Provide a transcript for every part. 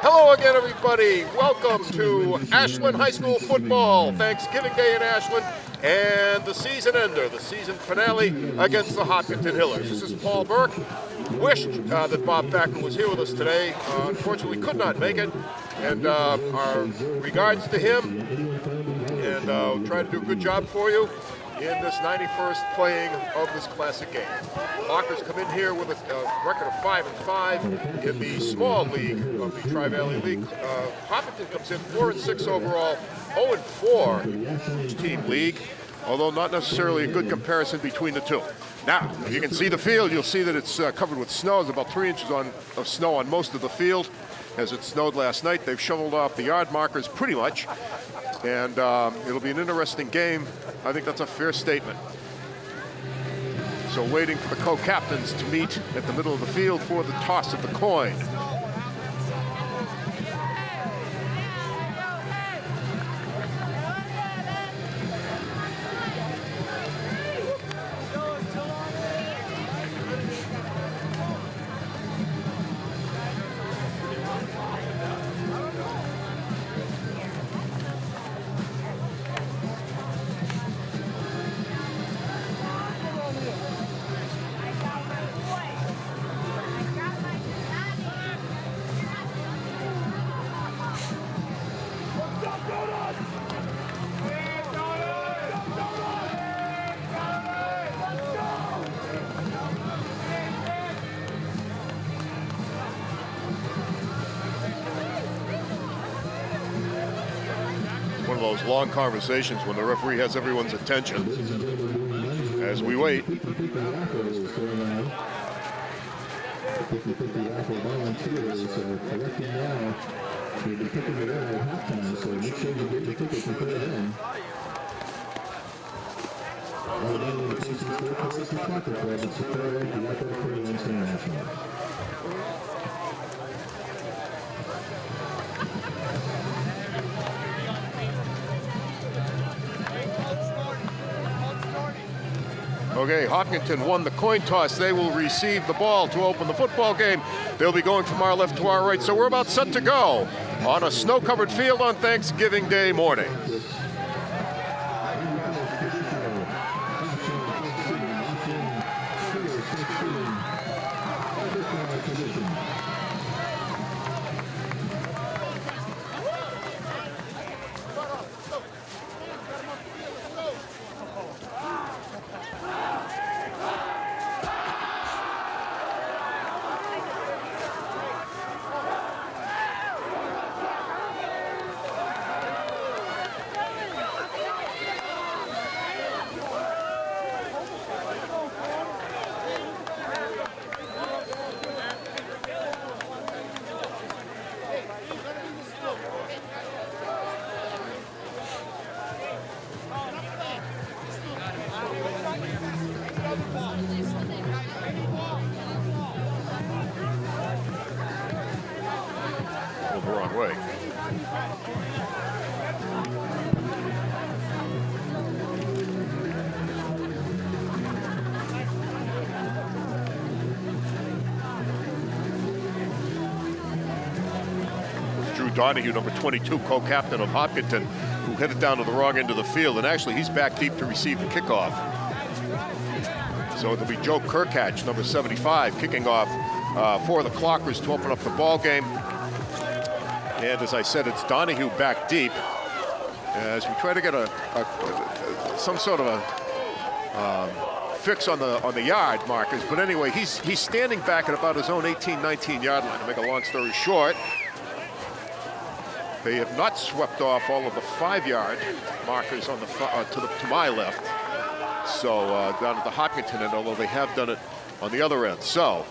Hello again, everybody. Welcome to Ashland High School football. Thanksgiving Day in Ashland and the season ender, the season finale against the Hopkinton Hillers. This is Paul Burke. Wished that Bob Thacker was here with us today. Unfortunately, could not make it. And our regards to him. And we'll try to do a good job for you in this 91st playing of this classic game. Hawkers come in here with a record of 5-5 in the small league of the Tri-Valley League. Hopkinton comes in 4-6 overall, 0-4 each team league, although not necessarily a good comparison between the two. Now, if you can see the field, you'll see that it's covered with snow. There's about 3 inches of snow on most of the field. As it snowed last night, they've shoveled off the yard markers pretty much. And it'll be an interesting game. I think that's a fair statement. So waiting for the co-captains to meet at the middle of the field for the toss of the coin. One of those long conversations when the referee has everyone's attention as we wait. Okay, Hopkinton won the coin toss. They will receive the ball to open the football game. They'll be going from our left to our right, so we're about set to go on a snow-covered field on Thanksgiving Day morning. The wrong way. Drew Donahue, number 22, co-captain of Hopkinton, who headed down to the wrong end of the field, and actually he's back deep to receive the kickoff. So it'll be Joe Kirkatch, number 75, kicking off for the Clockers to open up the ball game. And as I said, it's Donahue back deep as we try to get some sort of a fix on the yard markers. But anyway, he's standing back at about his own 18-19 yard line. To make a long story short, they have not swept off all of the 5-yard markers on the to my left. So down at the Hopkinton end, although they have done it on the other end. So,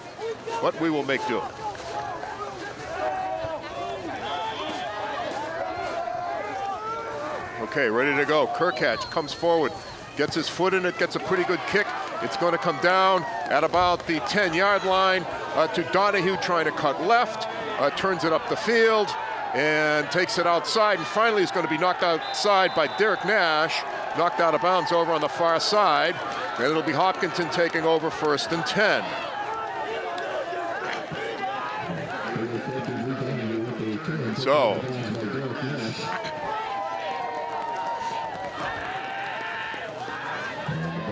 but we will make do. Okay, ready to go. Kirkatch comes forward, gets his foot in it, gets a pretty good kick. It's going to come down at about the 10-yard line to Donahue trying to cut left, turns it up the field and takes it outside, and finally is going to be knocked outside by Derek Nash, knocked out of bounds over on the far side, and it'll be Hopkinton taking over 1st and 10. So,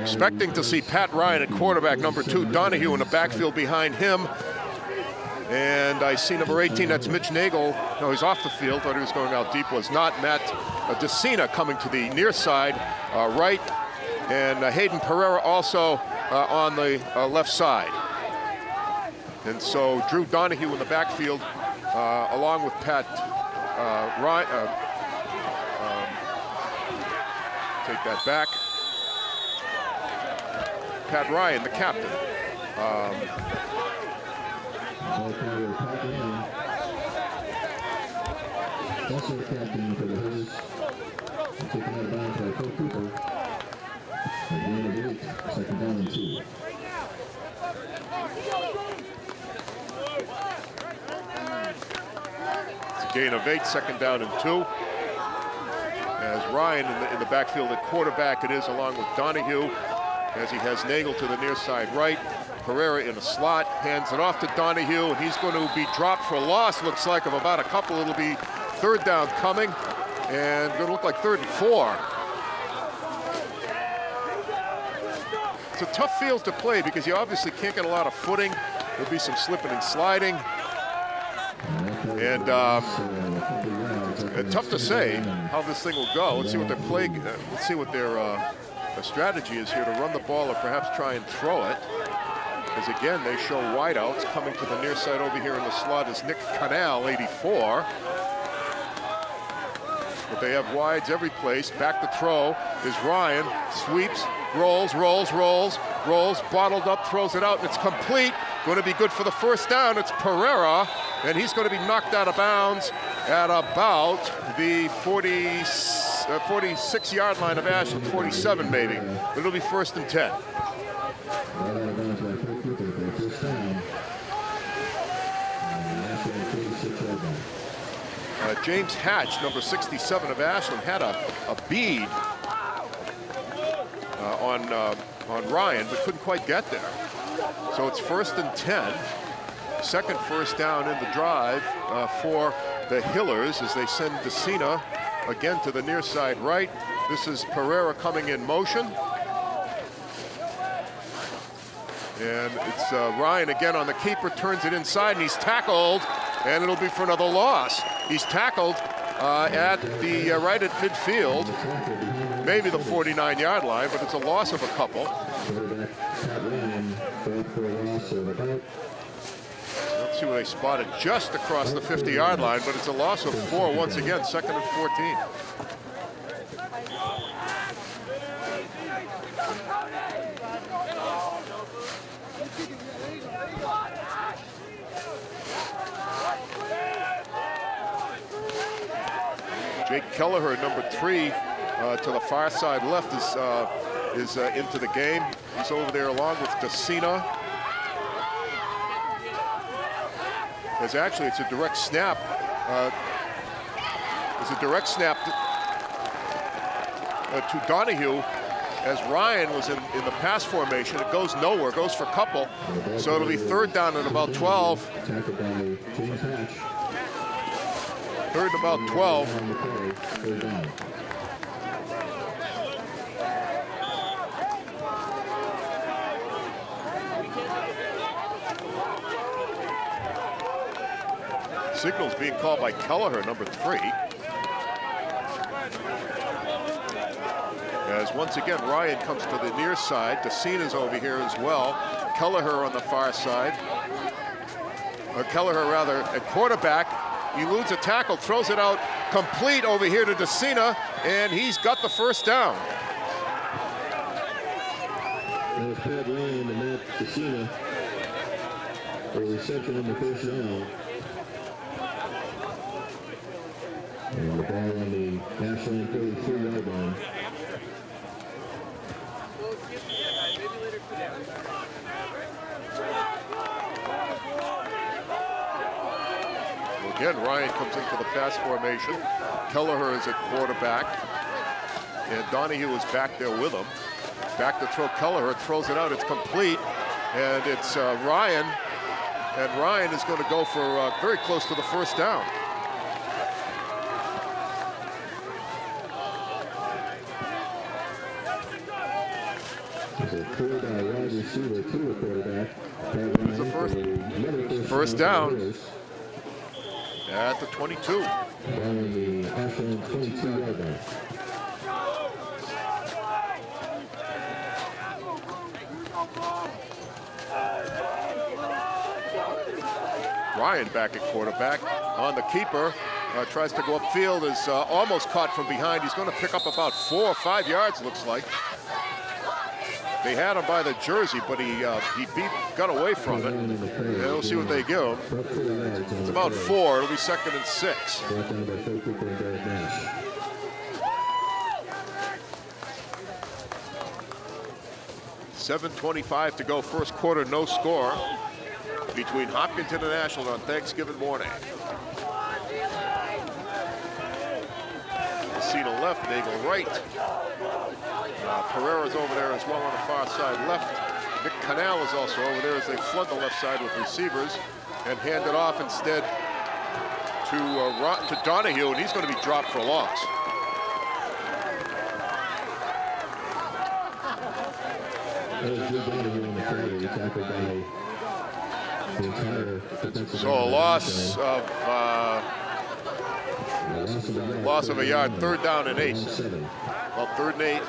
expecting to see Pat Ryan at quarterback, number 2 Donahue in the backfield behind him. And I see number 18, that's Mitch Nagel. No, he's off the field. Thought he was going out deep. Was not. Matt DeCina coming to the near side, right. And Hayden Pereira also on the left side. And so Drew Donahue in the backfield, along with Pat Ryan. Take that back. Pat Ryan, the captain. Also captain for the Hers, taking out of bounds by Phil Cooper. Again of 8, second down and 2. It's a gain of 8, second down and 2. As Ryan in the backfield at quarterback, it is along with Donahue, as he has Nagel to the near side right. Pereira in a slot, hands it off to Donahue, and he's going to be dropped for a loss, looks like, of about a couple. It'll be third down coming, and going to look like 3rd and 4. It's a tough field to play because you obviously can't get a lot of footing. There'll be some slipping and sliding. And tough to say how this thing will go. Let's see what they're playing. Let's see what their strategy is here, to run the ball or perhaps try and throw it. As again, they show wideouts. Coming to the near side over here in the slot is Nick Canal, 84. But they have wides every place. Back to throw is Ryan. Sweeps, rolls, bottled up, throws it out, and it's complete. Going to be good for the first down. It's Pereira, and he's going to be knocked out of bounds at about the 46-yard line of Ashland, 47 maybe. But it'll be 1st and 10. James Hatch, number 67 of Ashland, had a bead on Ryan, but couldn't quite get there. So it's 1st and 10. Second first down in the drive for the Hillers as they send DeCina again to the near side right. This is Pereira coming in motion. And it's Ryan again on the keeper, turns it inside, and he's tackled, and it'll be for another loss. He's tackled at the right at midfield, maybe the 49-yard line, but it's a loss of a couple. Let's see where they spotted, just across the 50-yard line, but it's a loss of 4 once again, 2nd and 14. Jake Kelleher, number 3, to the far side left, is into the game. He's over there along with DeCina. It's a direct snap. It's a direct snap to Donahue, as Ryan was in the pass formation. It goes nowhere, goes for a couple. So it'll be 3rd down at about 12. 3rd and about 12. Signals being called by Kelleher, number 3. As once again, Ryan comes to the near side. DeCina's over here as well. Kelleher on the far side. Or Kelleher, rather, at quarterback. Eludes a tackle, throws it out complete over here to DeCina, and he's got the first down. That was Pat Ryan and Matt DeCina for reception on the first down. And the ball on the Ashland 33-yard line. Again, Ryan comes into the pass formation. Kelleher is at quarterback, and Donahue is back there with him. Back to throw. Kelleher throws it out. It's complete, and it's Ryan. And Ryan is going to go for very close to the first down. There's a third wide receiver to the quarterback. It's a first down at the 22. Down the Ashland 22-yard line. Ryan back at quarterback on the keeper. Tries to go upfield, is almost caught from behind. He's going to pick up about 4 or 5 yards, looks like. They had him by the jersey, but he got away from it. And we'll see what they give him. It's about 4. It'll be 2nd and 6. 7:25 to go, first quarter, no score between Hopkinton and Ashland on Thanksgiving morning. Messina left, Nagel right. Pereira's over there as well on the far side left. Nick Canal is also over there as they flood the left side with receivers and hand it off instead to Donahue, and he's going to be dropped for a loss. So a loss of a yard, 3rd down and 8. Well, 3rd and 8.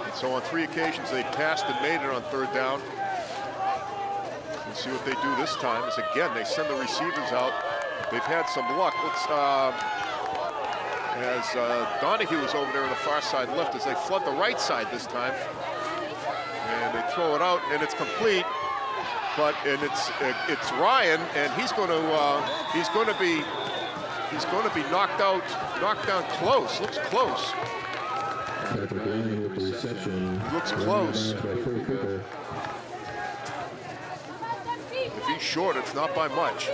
And so on 3 occasions they passed and made it on 3rd down. We'll see what they do this time. As again, they send the receivers out. They've had some luck. As Donahue is over there on the far side left, as they flood the right side this time, and they throw it out, and it's complete. But it's Ryan, and he's going to be knocked down close. Looks close. Looks close. If he's short, it's not by much.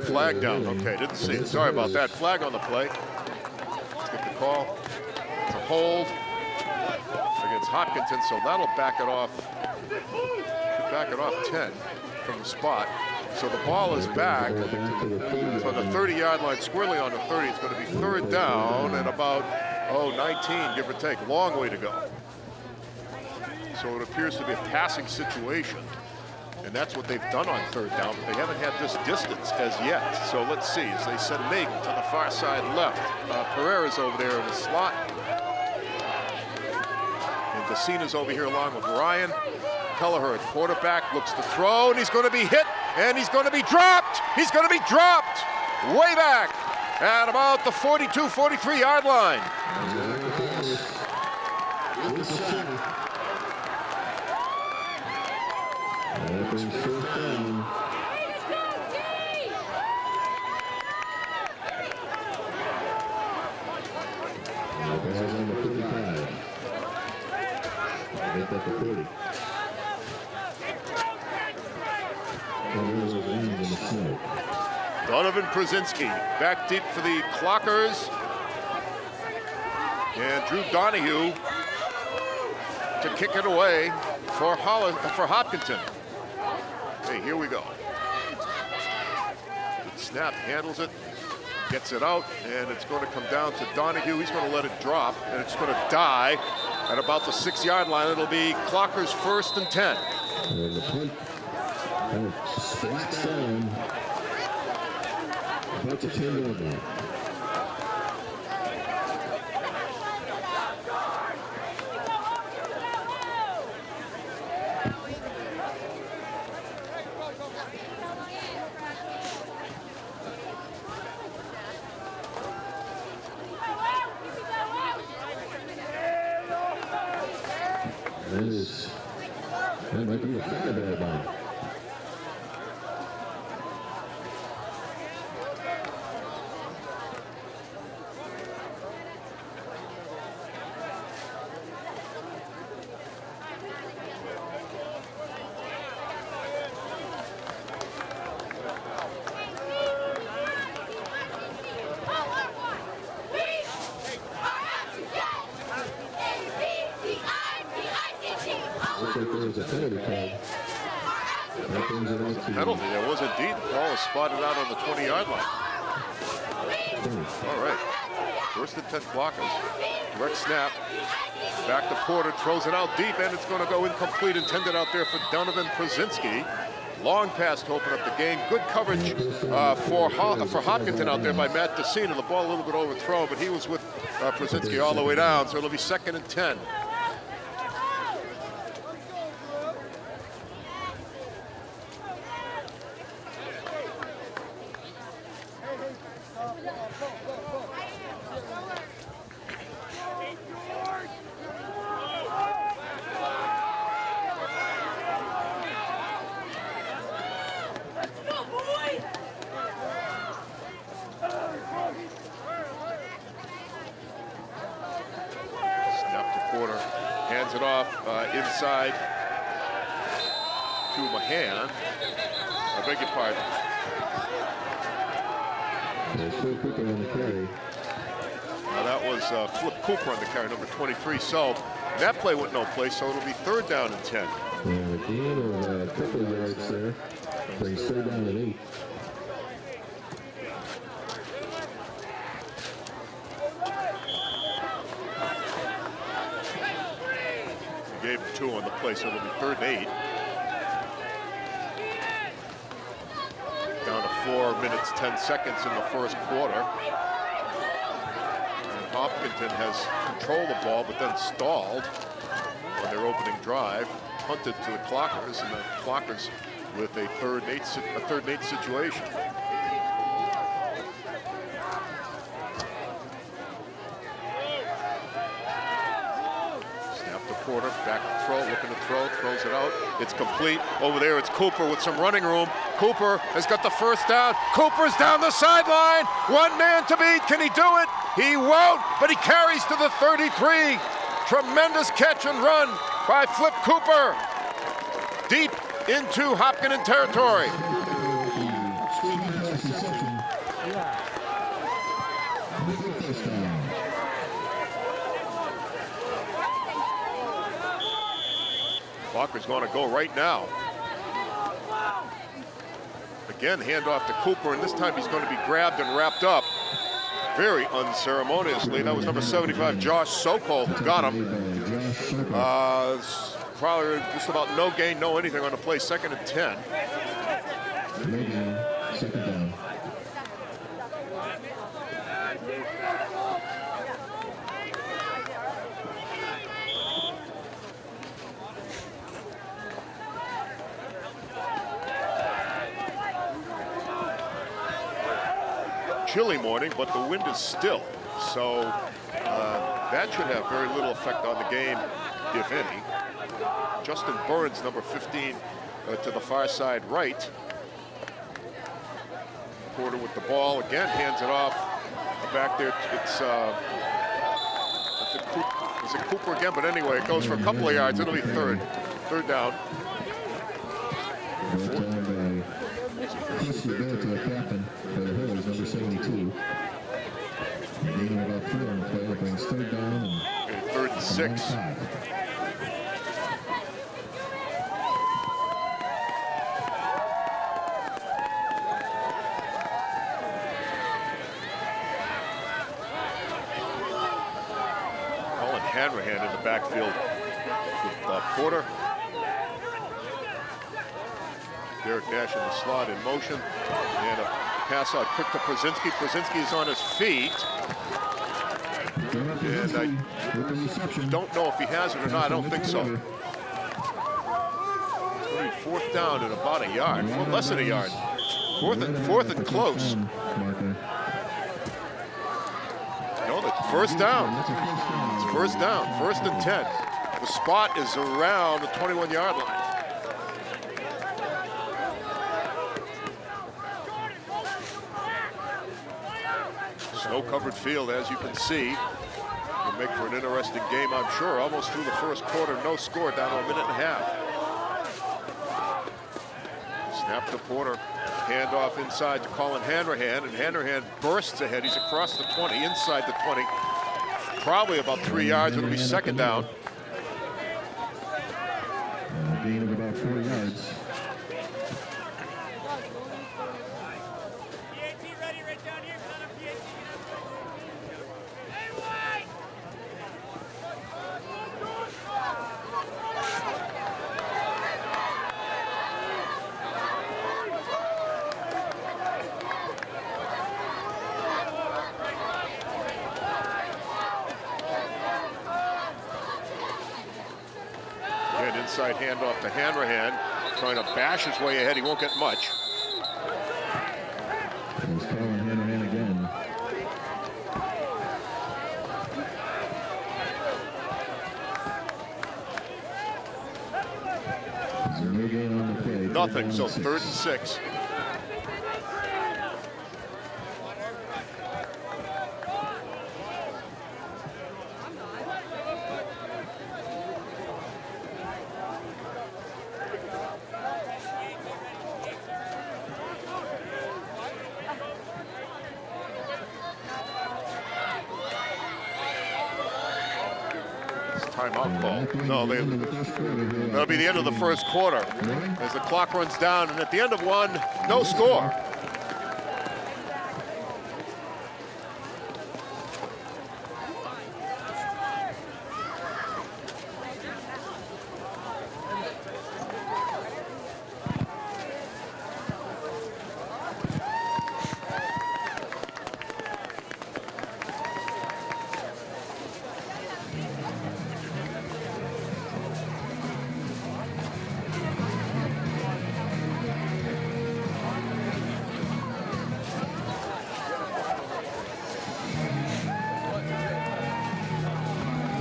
Flag down. Okay, didn't see it. Sorry about that. Flag on the play. Let's get the call. It's a hold against Hopkinton, so that'll back it off. Should back it off 10 from the spot. So the ball is back on the 30-yard line, squarely on the 30. It's going to be 3rd down and about 19, give or take. Long way to go. So it appears to be a passing situation. And that's what they've done on 3rd down, but they haven't had this distance as yet. So let's see, as they send Nagel to the far side left. Pereira's over there in the slot. And Vecina's over here along with Ryan. Kelleher at quarterback, looks to throw, and he's going to be hit, and he's going to be dropped. He's going to be dropped way back at about the 42, 43-yard line. Donovan Przinski back deep for the Clockers. And Drew Donahue to kick it away for Hopkinton. Hey, here we go. Good snap, handles it, gets it out, and it's going to come down to Donahue. He's going to let it drop, and it's going to die at about the 6-yard line. It'll be Clockers 1st and 10. And the punt splats down about the 10-yard line. That might be a fireball bomb. Looks like there was a penalty call. That brings it out to Penalty. There was indeed. The ball is spotted out on the 20-yard line. All right. First and 10 blockers. Direct snap. Back to Porter. Throws it out deep, and it's going to go incomplete. Intended out there for Donovan Przinski. Long pass to open up the game. Good coverage for Hopkinton out there by Matt Decina. The ball a little bit overthrown, but he was with Przinski all the way down, so it'll be 2nd and 10. Hands it off inside to Mahan. I beg your pardon. There's Flip Cooper on the carry. Now that was Flip Cooper on the carry, number 23. So that play went no place, so it'll be 3rd down and 10. And a gain of a couple of yards there. Brings 3rd down and 8. Gave him 2 on the play, so it'll be 3rd and 8. Down to 4 minutes, 10 seconds in the first quarter. And Hopkinton has controlled the ball, but then stalled on their opening drive. Punted to the Clockers, and the Clockers with a 3rd and 8 situation. Porter, back to throw, looking to throw, throws it out. It's complete. Over there, it's Cooper with some running room. Cooper has got the 1st down. Cooper's down the sideline. One man to beat. Can he do it? He won't, but he carries to the 33. Tremendous catch and run by Flip Cooper. Deep into Hopkinton territory. Walker's going to go right now. Again, handoff to Cooper, and this time he's going to be grabbed and wrapped up very unceremoniously. That was number 75, Josh Sokol, who got him. Probably just about no gain, no anything on the play. 2nd and 10. No gain, 2nd down. Chilly morning, but the wind is still, so that should have very little effect on the game, if any. Justin Burns, number 15, to the far side right. Porter with the ball again, hands it off. Back there, it's Cooper again, but anyway, it goes for a couple of yards. It'll be 3rd down. Chris Roberto, captain for the Hillers, number 72. Gaining about 3 on the play, brings 3rd down and 3rd and 6. Colin Hanrahan in the backfield with Porter. Derek Nash in the slot in motion. And a pass out quick to Przinski. Przinski is on his feet. And I don't know if he has it or not. I don't think so. It's going to be 4th down and about a yard. Less than a yard. 4th and close. No, that's 1st down. It's 1st down. 1st and 10. The spot is around the 21-yard line. Snow-covered field, as you can see. Will make for an interesting game, I'm sure. Almost through the first quarter, no score, down to a minute and a half. Snap to Porter. Handoff inside to Colin Hanrahan, and Hanrahan bursts ahead. He's across the 20, inside the 20. Probably about 3 yards. It'll be 2nd down. Gain of about 4 yards. inside handoff to Hanrahan, trying to bash his way ahead. He won't get much. He's calling Hanrahan again. There's no gain on the play. Nothing, so 3rd and 6. Timeout call. No, that'll be the end of the first quarter as the clock runs down, and at the end of one, no score.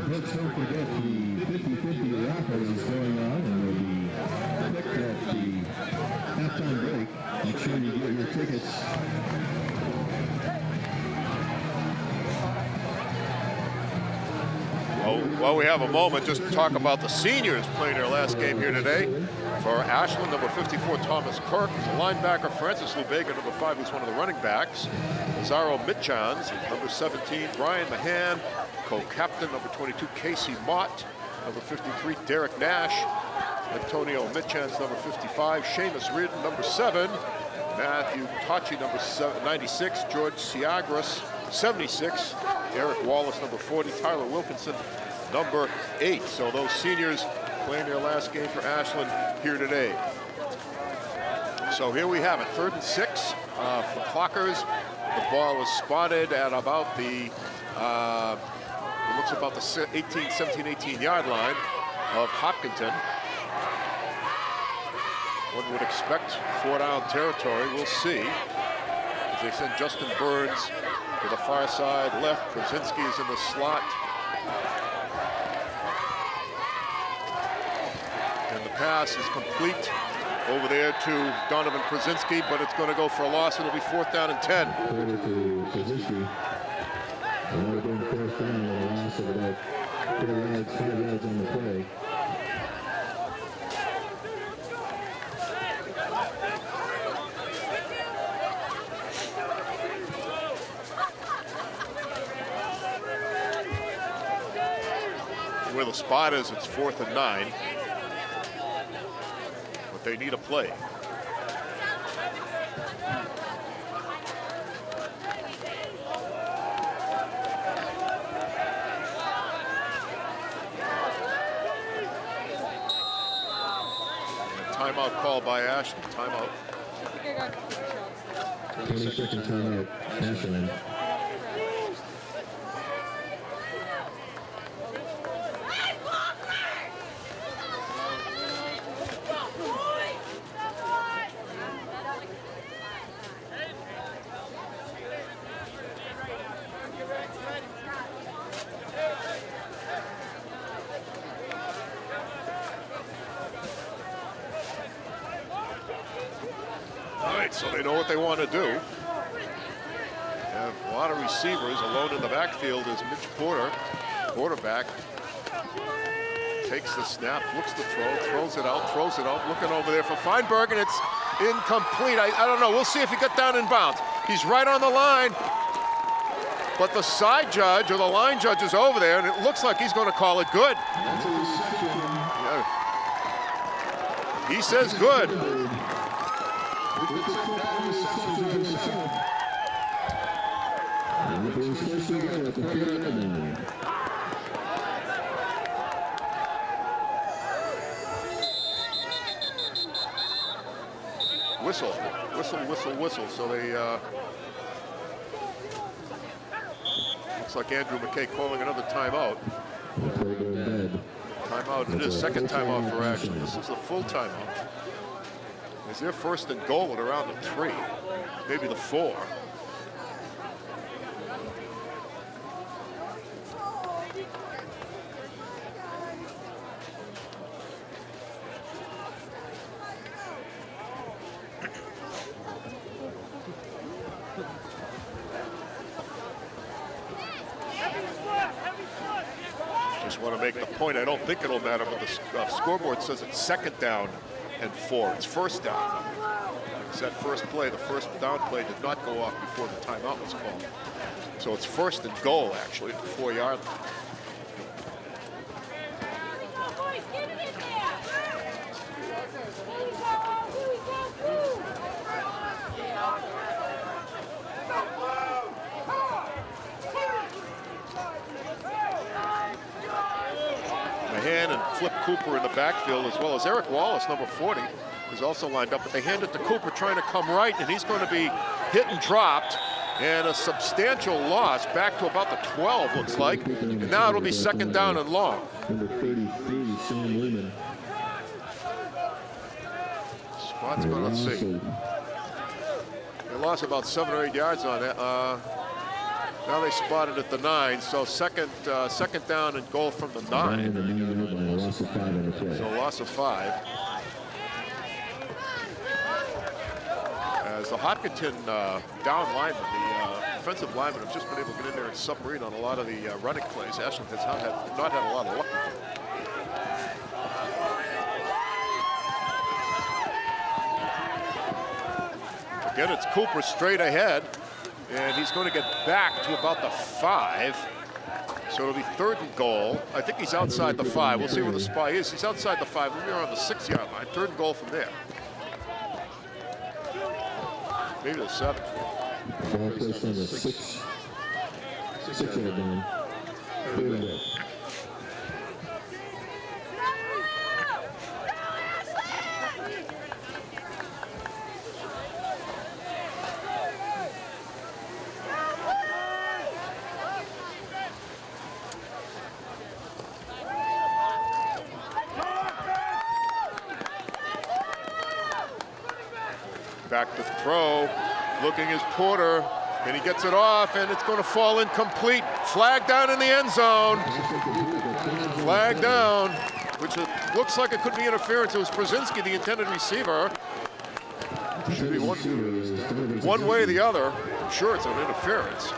Let's don't forget the 50-50 raffle is going on and will be picked at the halftime break. Make sure you get your tickets. Well, we have a moment just to talk about the seniors playing their last game here today. For Ashland, number 54, Thomas Kirk. The linebacker, Francis Lubega, number 5, who's one of the running backs. Lazaro Mitchans, number 17, Brian Mahan. Co-captain, number 22, Casey Mott. Number 53, Derek Nash. Antonio Mitchans, number 55. Seamus Reardon, number 7. Matthew Tachi, number 96. George Siagras, 76. Eric Wallace, number 40. Tyler Wilkinson, number 8. So those seniors playing their last game for Ashland here today. So here we have it, 3rd and 6 for Clockers. The ball is spotted at about the, it looks about the 17, 18 yard line of Hopkinton. One would expect 4-down territory. We'll see. As they send Justin Burns to the far side left. Krasinski is in the slot. And the pass is complete over there to Donovan Krasinski, but it's going to go for a loss. It'll be 4th down and 10. Quarter to Krasinski. And that would have been 4th down with a loss of about 4 yards, 5 yards on the play. Where the spot is, it's 4th and 9. But they need a play. And timeout called by Ashland. Timeout. 20-second timeout, Ashland. So they know what they want to do. Have a lot of receivers. Alone in the backfield is Mitch Porter, quarterback. Takes the snap, looks to throw, throws it out, looking over there for Feinberg, and it's incomplete. I don't know. We'll see if he got down in bounds. He's right on the line. But the side judge or the line judge is over there, and it looks like he's going to call it good. Yeah. He says good. Whistle, whistle, whistle, whistle. So they, looks like Andrew McKay calling another timeout. Timeout. It is second timeout for Ashland. This is the full timeout. It's their first and goal at around the 3, maybe the 4. Just want to make the point, I don't think it'll matter, but the scoreboard says it's second down and 4. It's first down. It's that first play, the first down play did not go off before the timeout was called. So it's first and goal, actually, at the 4-yard line. And Flip Cooper in the backfield, as well as Eric Wallace, number 40, is also lined up. But they hand it to Cooper trying to come right, and he's going to be hit and dropped. And a substantial loss back to about the 12, looks like. And now it'll be second down and long. Number 33, Sean Lehman. Spot's going to see. They lost about 7 or 8 yards on that. Now they spotted at the 9, so second down and goal from the 9. So loss of 5. As the Hopkinton down lineman, the offensive lineman, have just been able to get in there and submarine on a lot of the running plays. Ashland has not had a lot of luck with them. Again, it's Cooper straight ahead. And he's going to get back to about the 5. So it'll be third and goal. I think he's outside the 5. We'll see where the spy is. He's outside the 5. We'll be around the 6-yard line. Third and goal from there. Maybe the 7. Ball placed on the 6-yard line. Third and goal. Back to throw, looking is Porter, and he gets it off, and it's going to fall incomplete. Flag down in the end zone. Flag down, which looks like it could be interference. It was Brzezinski, the intended receiver. Should be one way or the other. I'm sure it's an interference.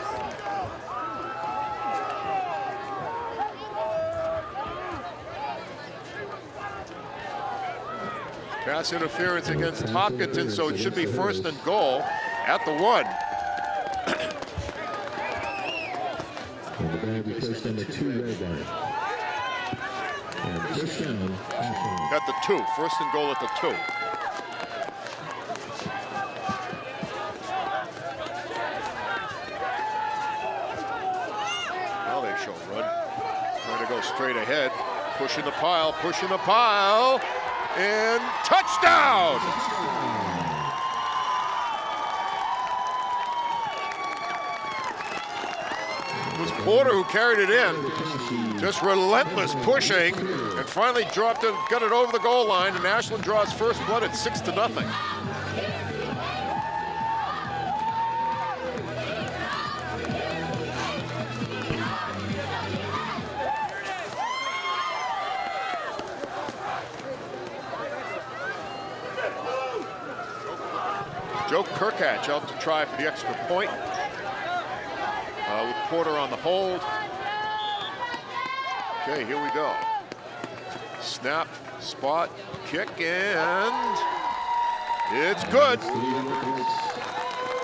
Pass interference against Hopkinton, so it should be first and goal at the 1. And the ball will be placed on the 2-yard line. And first down. At the 2, first and goal at the 2. Now they show run. Trying to go straight ahead. Pushing the pile, and touchdown! It was Porter who carried it in. Just relentless pushing, and finally dropped it, got it over the goal line, and Ashland draws first blood at 6-0. Joe Kirkatch out to try for the extra point with Porter on the hold. Okay, here we go. Snap, spot, kick, and it's good.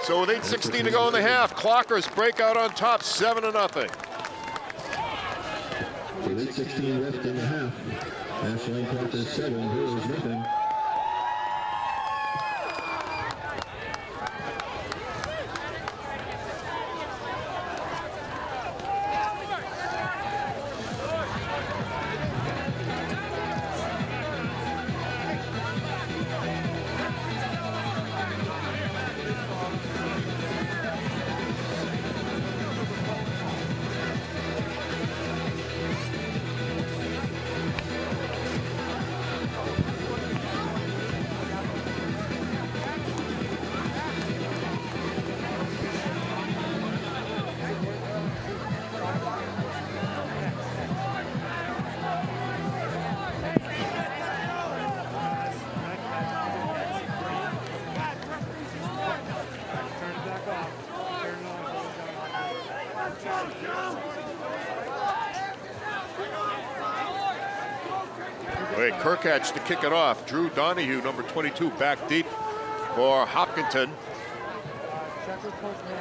So with 8:16 to go in the half, Clockers break out on top, 7-0. With 8:16 left in the half, Ashland Clockers 7, Heroes nothing. Okay, Kirkatch to kick it off. Drew Donahue, number 22, back deep for Hopkinton.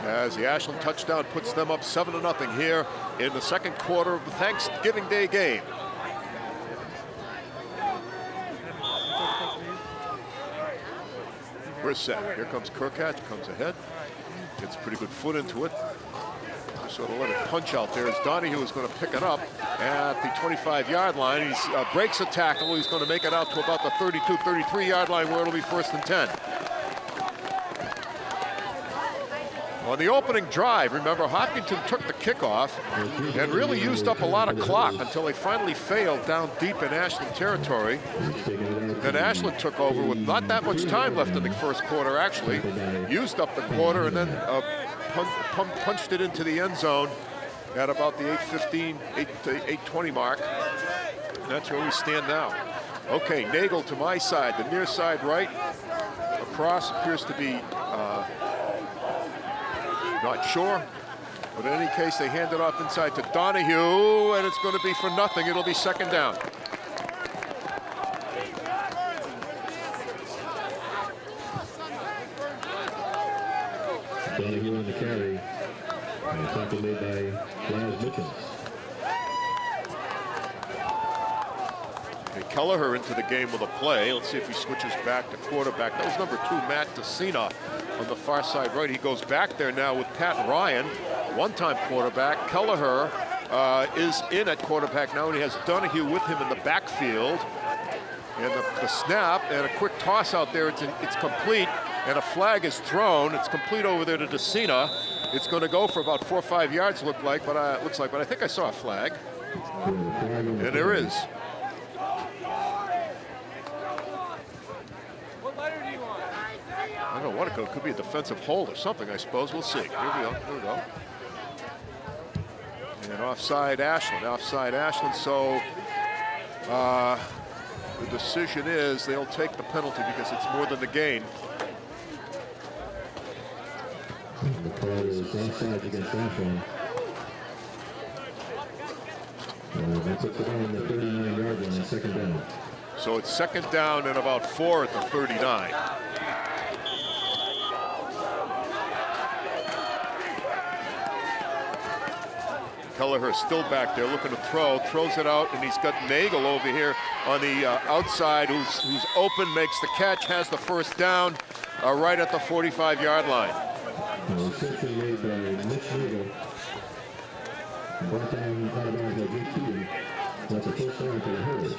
As the Ashland touchdown puts them up 7-0 here in the second quarter of the Thanksgiving Day game. We're set. Here comes Kirkatch, comes ahead. Gets a pretty good foot into it. Just sort of let it punch out there as Donahue is going to pick it up at the 25-yard line. He breaks a tackle. He's going to make it out to about the 32, 33-yard line where it'll be 1st and 10. On the opening drive, remember, Hopkinton took the kickoff and really used up a lot of clock until they finally failed down deep in Ashland territory. Then Ashland took over with not that much time left in the first quarter, actually. Used up the quarter and then punched it into the end zone at about the 8:15, 8:20 mark. And that's where we stand now. Okay, Nagel to my side, the near side right. Across appears to be not sure, but in any case, they hand it off inside to Donahue, and it's going to be for nothing. It'll be 2nd down. Donahue on the carry. And a tackle made by Laz Mitchell. Kelleher into the game with a play. Let's see if he switches back to quarterback. That was number 2, Matt DeCina, on the far side right. He goes back there now with Pat Ryan, one-time quarterback. Kelleher is in at quarterback now, and he has Donahue with him in the backfield. And the snap and a quick toss out there. It's complete, and a flag is thrown. It's complete over there to DeCina. It's going to go for about 4 or 5 yards, looks like, but I think I saw a flag. And there is. I don't know what it could be, a defensive hold or something, I suppose. We'll see. Here we go. And offside Ashland. So the decision is they'll take the penalty because it's more than the gain. The call is offside against Ashland. That puts it on the 39-yard line, 2nd down. So it's 2nd down and about 4 at the 39. Kelleher still back there looking to throws it out, and he's got Nagel over here on the outside who's open, makes the catch, has the 1st down right at the 45-yard line. Reception made by Mitch Nagel. Brought down out of bounds by Jake Keaton. That's a 1st down for the Herders.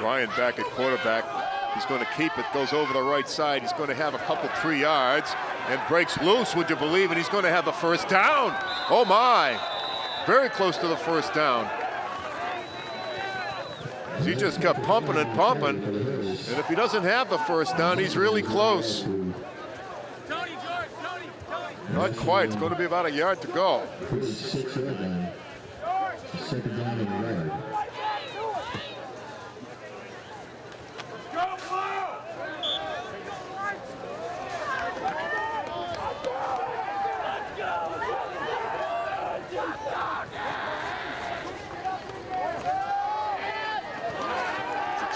Ryan back at quarterback. He's going to keep it, goes over the right side. He's going to have a couple 3 yards and breaks loose, would you believe it? He's going to have the 1st down. Oh my, very close to the 1st down. He just kept pumping and pumping. And if he doesn't have the 1st down, he's really close. Not quite, it's going to be about a yard to go. 6-yard line. 2nd down and a yard.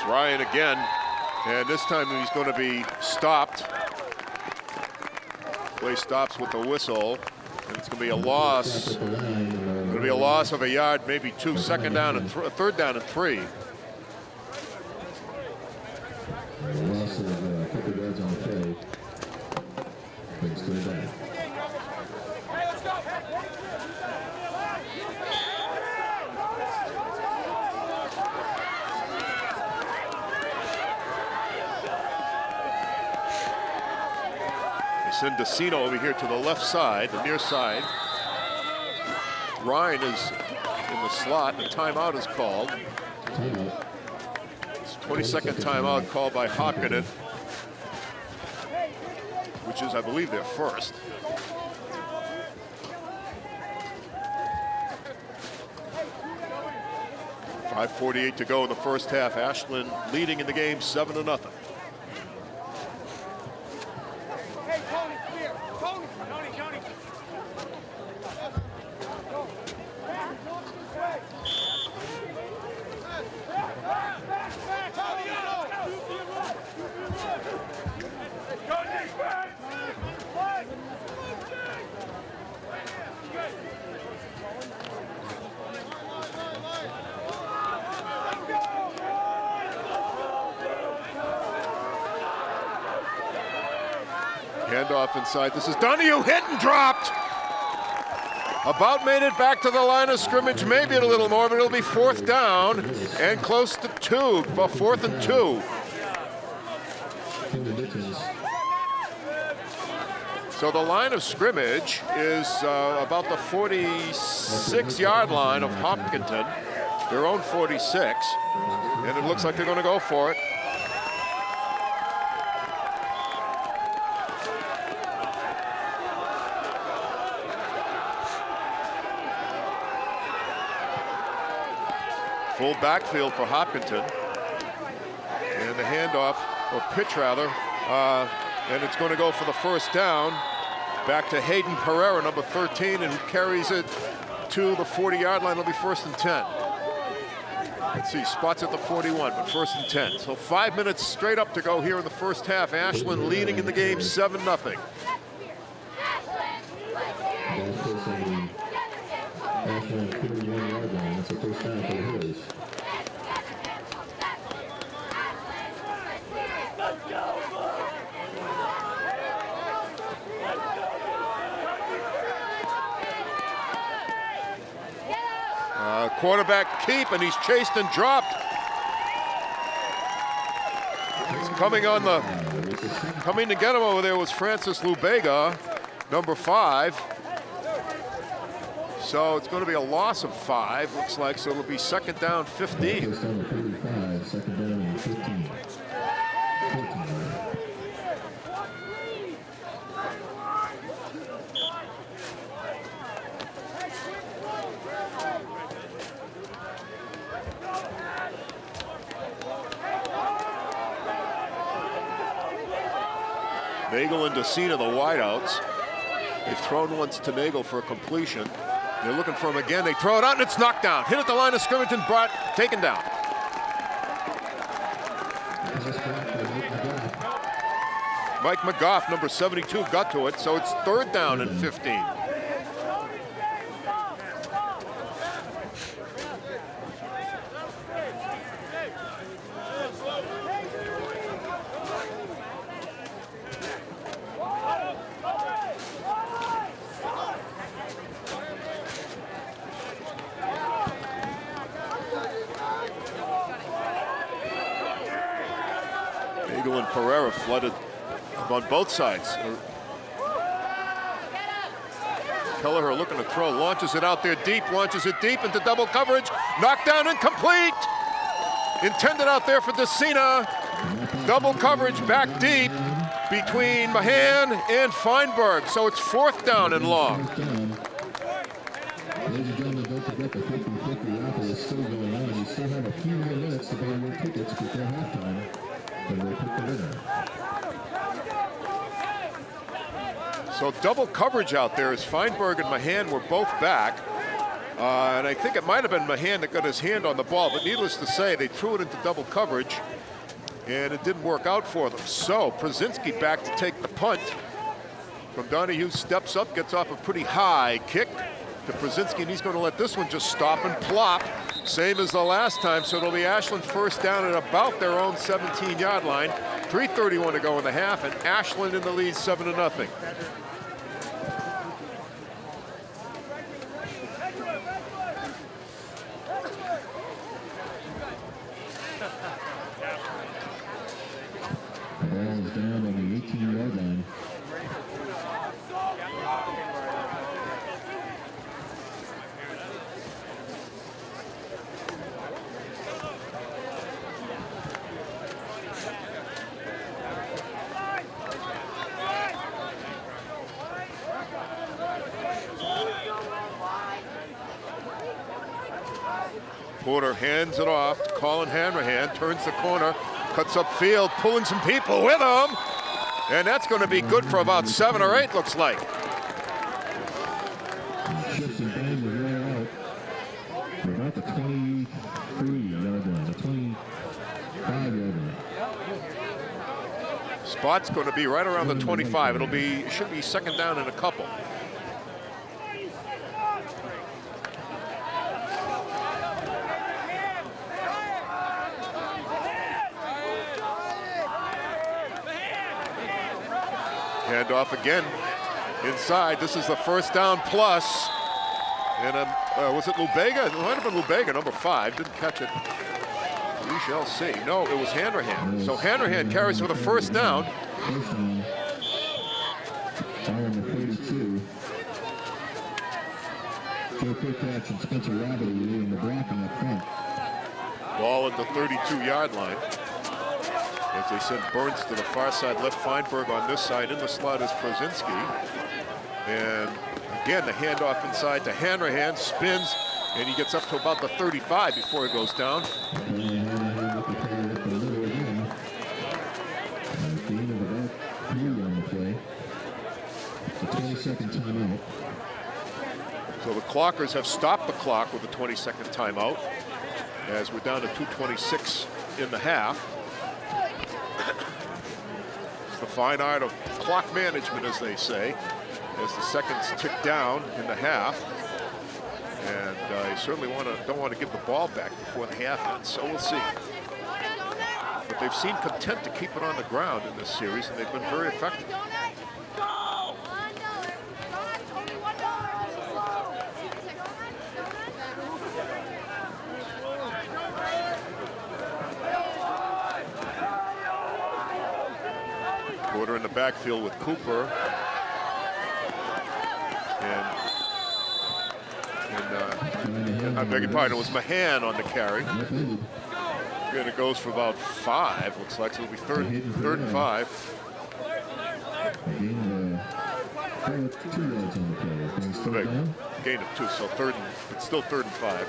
Ryan again, and this time he's going to be stopped. Play stops with the whistle, and it's going to be a loss. It's going to be a loss of a yard, maybe 2. 2nd down and 3rd down and 3. A loss of a couple yards on the play. Brings to the back. Send DeCina over here to the left side, the near side. Ryan is in the slot. The timeout is called. It's 22nd timeout called by Hopkinton, which is, I believe, their 1st. 5:48 to go in the first half. Ashland leading in the game 7-0. Hey, Tony, come here. Tony. Handoff inside. This is Donahue, hit and dropped. About made it back to the line of scrimmage, maybe a little more, but it'll be 4th down and close to 2, but 4th and 2. So the line of scrimmage is about the 46-yard line of Hopkinton, their own 46, and it looks like they're going to go for it. Full backfield for Hopkinton. And the handoff, or pitch rather, and it's going to go for the 1st down. Back to Hayden Pereira, number 13, and who carries it to the 40-yard line. It'll be 1st and 10. Let's see, spots at the 41, but 1st and 10. So 5 minutes straight up to go here in the first half. Ashland leading in the game 7-0. Ashland 31-yard line. That's the 1st down for the Hillers. Quarterback keep, and he's chased and dropped. He's coming to get him over there was Francis Lubega, number 5. So it's going to be a loss of 5, looks like, so it'll be 2nd down, 15. 2nd down and 15. 14. Nagel and Decina, the wideouts. They've thrown once to Nagel for a completion. They're looking for him again. They throw it out, and it's knocked down. Hit at the line of scrimmage and taken down. Mike McGough, number 72, got to it, so it's 3rd down and 15. Nagel and Pereira flooded on both sides. Kelleher looking to throw, launches it out there deep, into double coverage, knocked down and complete. Intended out there for Decina. Double coverage back deep between Mahan and Feinberg. So it's 4th down and long. Ladies and gentlemen, don't forget the 50-50 raffle is still going on. You still have a few more minutes to buy your tickets before halftime. And we'll pick the winner. So double coverage out there as Feinberg and Mahan were both back. And I think it might have been Mahan that got his hand on the ball, but needless to say, they threw it into double coverage, and it didn't work out for them. So Przinski back to take the punt. From Donahue, steps up, gets off a pretty high kick to Przinski, and he's going to let this one just stop and plop, same as the last time. So it'll be Ashland 1st down at about their own 17-yard line. 3:31 to go in the half, and Ashland in the lead 7-0. The ball is down on the 18-yard line. Porter hands it off to Colin Hanrahan, turns the corner, cuts upfield, pulling some people with him. And that's going to be good for about 7 or 8, looks like. Shifts and bangs is right out. We're about the 23-yard line, the 25-yard line. Spot's going to be right around the 25. It should be second down in a couple. Handoff again inside. This is the first down plus. And was it Lubega? It might have been Lubega, number 5. Didn't catch it. We shall see. No, it was Hanrahan. So Hanrahan carries for the first down. First down. Fire in the 32. Joe Kirkatch and Spencer Rabbit leading the blocking up front. Ball at the 32-yard line. As they send Burns to the far side, left Feinberg on this side. In the slot is Prozinski. And again, the handoff inside to Hanrahan, spins, and he gets up to about the 35 before he goes down. The 20-second timeout. So the Clockers have stopped the clock with a 20-second timeout, as we're down to 2:26 in the half. It's the fine art of clock management, as they say, as the seconds tick down in the half. And you certainly don't want to give the ball back before the half ends, so we'll see. But they've seen content to keep it on the ground in this series, and they've been very effective. Porter in the backfield with Cooper. And I beg your pardon, it was Mahan on the carry. And it goes for about 5, looks like, so it'll be third and 5. Gain of 2, so it's still third and 5.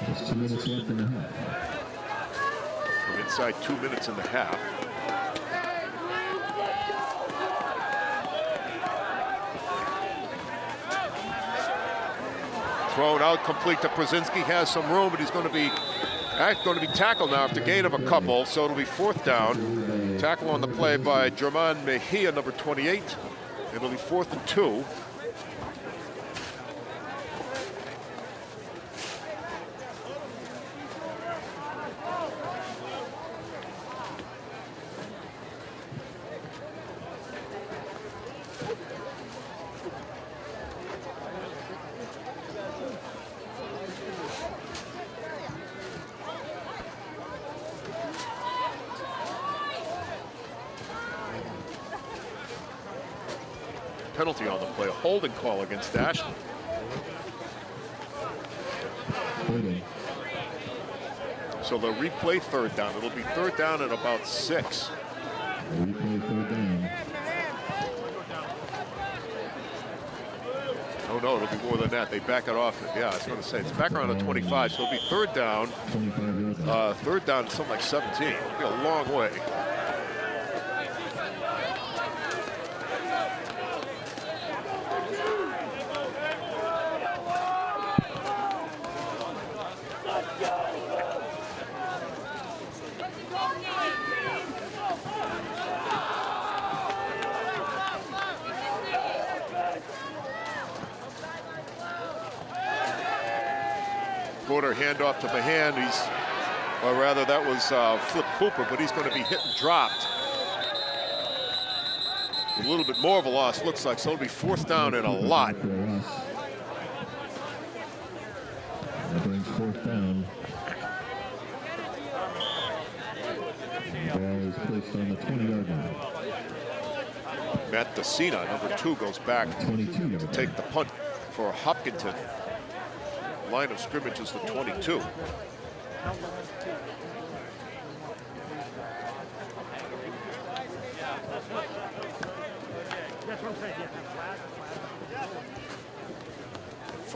Just 2 minutes left in the half. We're inside 2 minutes in the half. Thrown out, complete to Prozinski, has some room, but he's going to be tackled now after gain of a couple, so it'll be 4th down. Tackle on the play by German Mejia, number 28. It'll be 4th and 2. Penalty on the play, a holding call against Ashland. So they'll replay 3rd down. It'll be 3rd down at about 6. Replay 3rd down. Oh no, it'll be more than that. They back it off. Yeah, I was going to say it's back around the 25. So it'll be 3rd down. 3rd down to something like 17. It'll be a long way. Porter handoff to Mahan. Or rather, that was Flip Cooper, but he's going to be hit and dropped. A little bit more of a loss, looks like, so it'll be 4th down and a lot. That brings 4th down. Ball is placed on the 20-yard line. Matt DeCina, number 2, goes back to take the punt for Hopkinton. Line of scrimmage is the 22.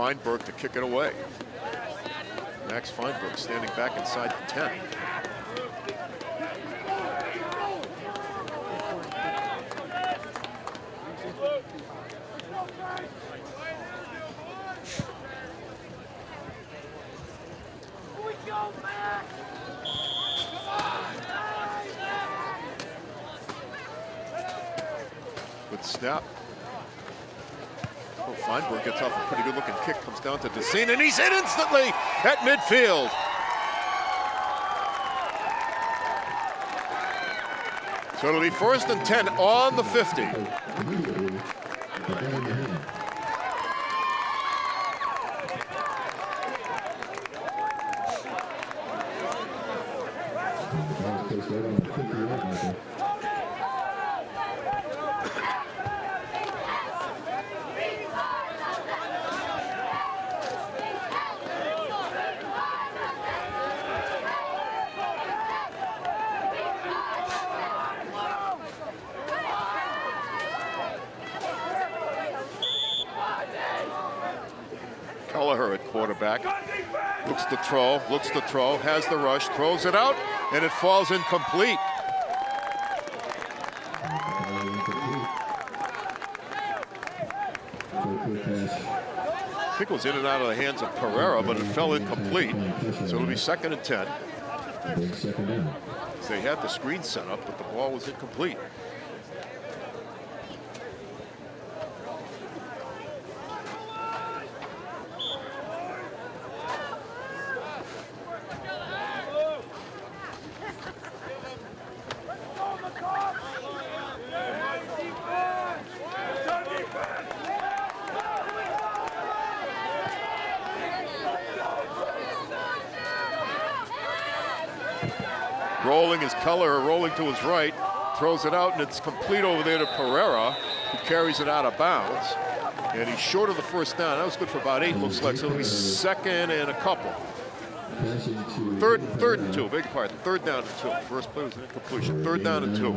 Feinberg to kick it away. Max Feinberg standing back inside the 10. Good snap. Oh, Feinberg gets off a pretty good looking kick, comes down to Decina, and he's hit instantly at midfield. So it'll be 1st and 10 on the 50. Kelleher at quarterback. Looks to throw, has the rush, throws it out, and it falls incomplete. I think it was in and out of the hands of Pereira, but it fell incomplete. So it'll be 2nd and 10. So they had the screen set up, but the ball was incomplete. Rolling is Kelleher, rolling to his right, throws it out, and it's complete over there to Pereira, who carries it out of bounds. And he's short of the 1st down. That was good for about 8, looks like. So it'll be 2nd and a couple. Third and 2, beg your pardon. 3rd down and 2. First play was an incompletion. 3rd down and 2.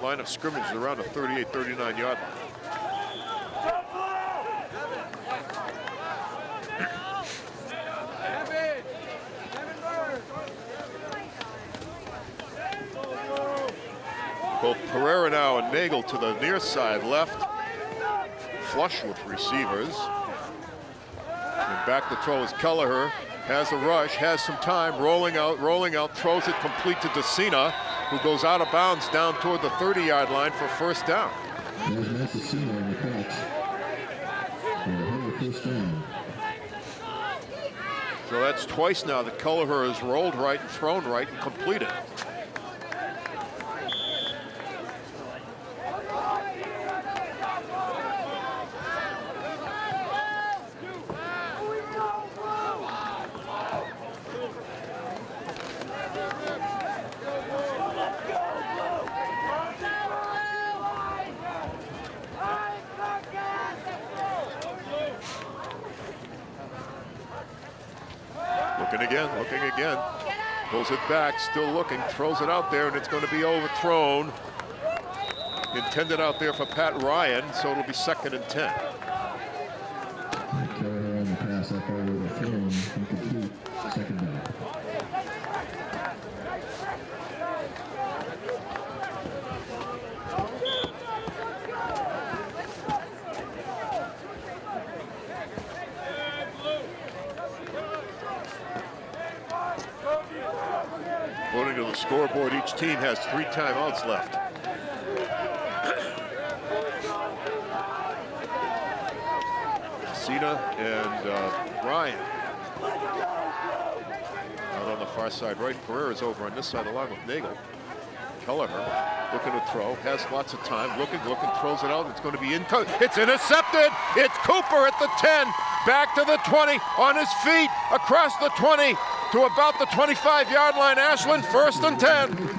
Line of scrimmage is around the 38, 39 yard line. Both Pereira now and Nagel to the near side left, flush with receivers. And back to throw is Kelleher, has a rush, has some time, rolling out, throws it complete to Decina, who goes out of bounds down toward the 30-yard line for 1st down. So that's twice now that Kelleher has rolled right and thrown right and completed. Looking again, pulls it back, still looking, throws it out there, and it's going to be overthrown. Intended out there for Pat Ryan, so it'll be 2nd and 10. According to the scoreboard, each team has 3 timeouts left. Cena and Ryan out on the far side right. Pereira's over on this side along with Nagel. Kelleher looking to throw, has lots of time, looking, throws it out. It's going to be it's intercepted. It's Cooper at the 10, back to the 20, on his feet, across the 20 to about the 25-yard line. Ashland, 1st and 10.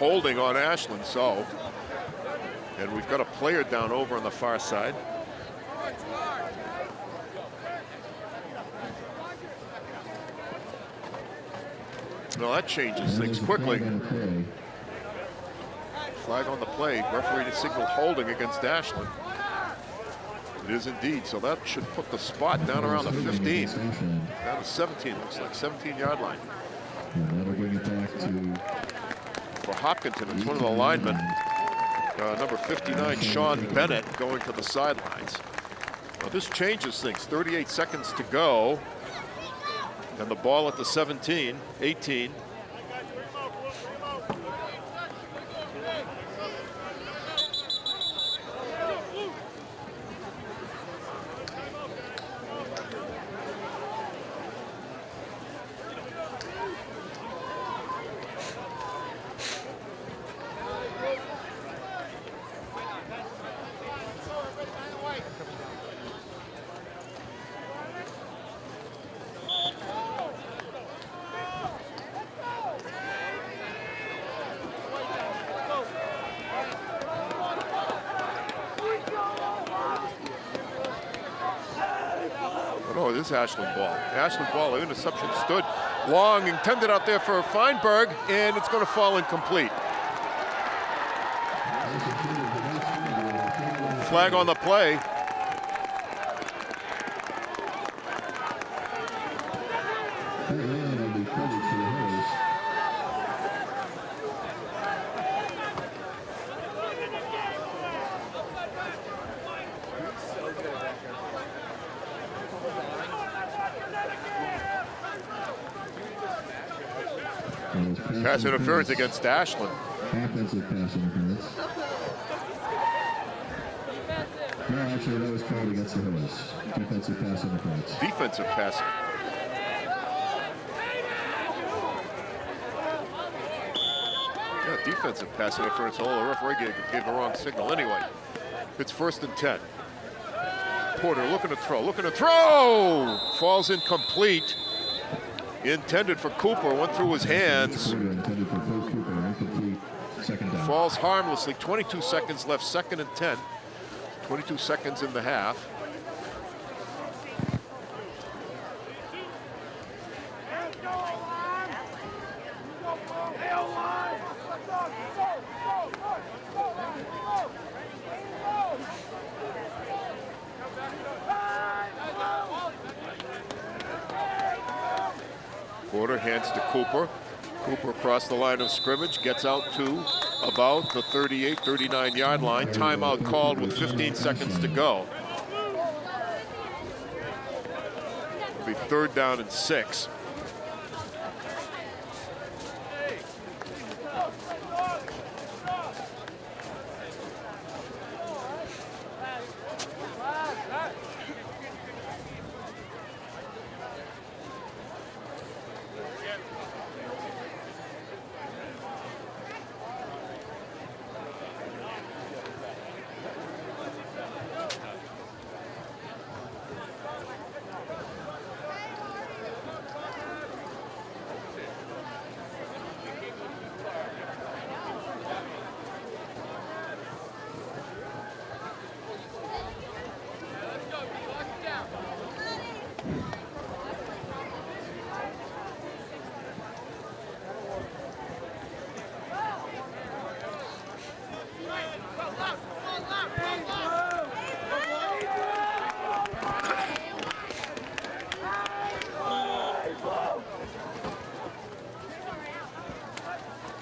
holding on Ashland, so. And we've got a player down over on the far side. Well, that changes things quickly. Flag on the play. Referee signaled holding against Ashland. It is indeed, so that should put the spot down around the 15. Down to 17, looks like 17-yard line. That'll bring it back to... For Hopkinton, it's one of the linemen. Number 59, Sean Bennett, going to the sidelines. Well, this changes things. 38 seconds to go. And the ball at the 17, 18. Oh, this is Ashland ball. Ashland ball, interception stood long, intended out there for Feinberg, and it's going to fall incomplete. Flag on the play. Pass interference against Ashland. Offensive pass interference. No, actually, that was called against the Hillers. Defensive pass interference. Defensive pass. Yeah, defensive pass interference. Oh, the referee gave the wrong signal anyway. It's 1st and 10. Porter looking to throw, Falls incomplete. Intended for Cooper, went through his hands. Falls harmlessly. 22 seconds left, 2nd and 10. 22 seconds in the half. Porter hands to Cooper. Cooper across the line of scrimmage, gets out to about the 38, 39-yard line. Timeout called with 15 seconds to go. It'll be 3rd down and 6.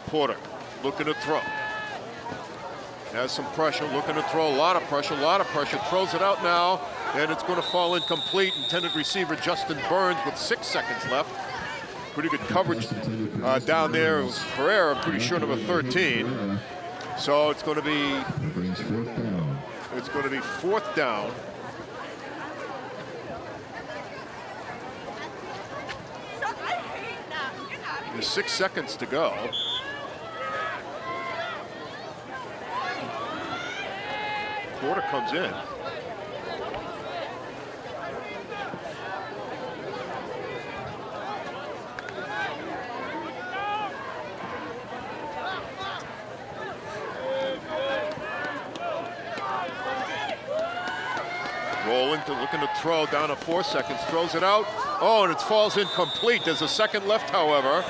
Porter looking to throw. Has some pressure, looking to throw, a lot of pressure, throws it out now, and it's going to fall incomplete. Intended receiver Justin Burns with 6 seconds left. Pretty good coverage down there. It was Pereira, I'm pretty sure, number 13. So it's going to be 4th down. There's 6 seconds to go. Porter comes in. looking to throw down to 4 seconds, throws it out. Oh, and it falls incomplete. There's a second left, however.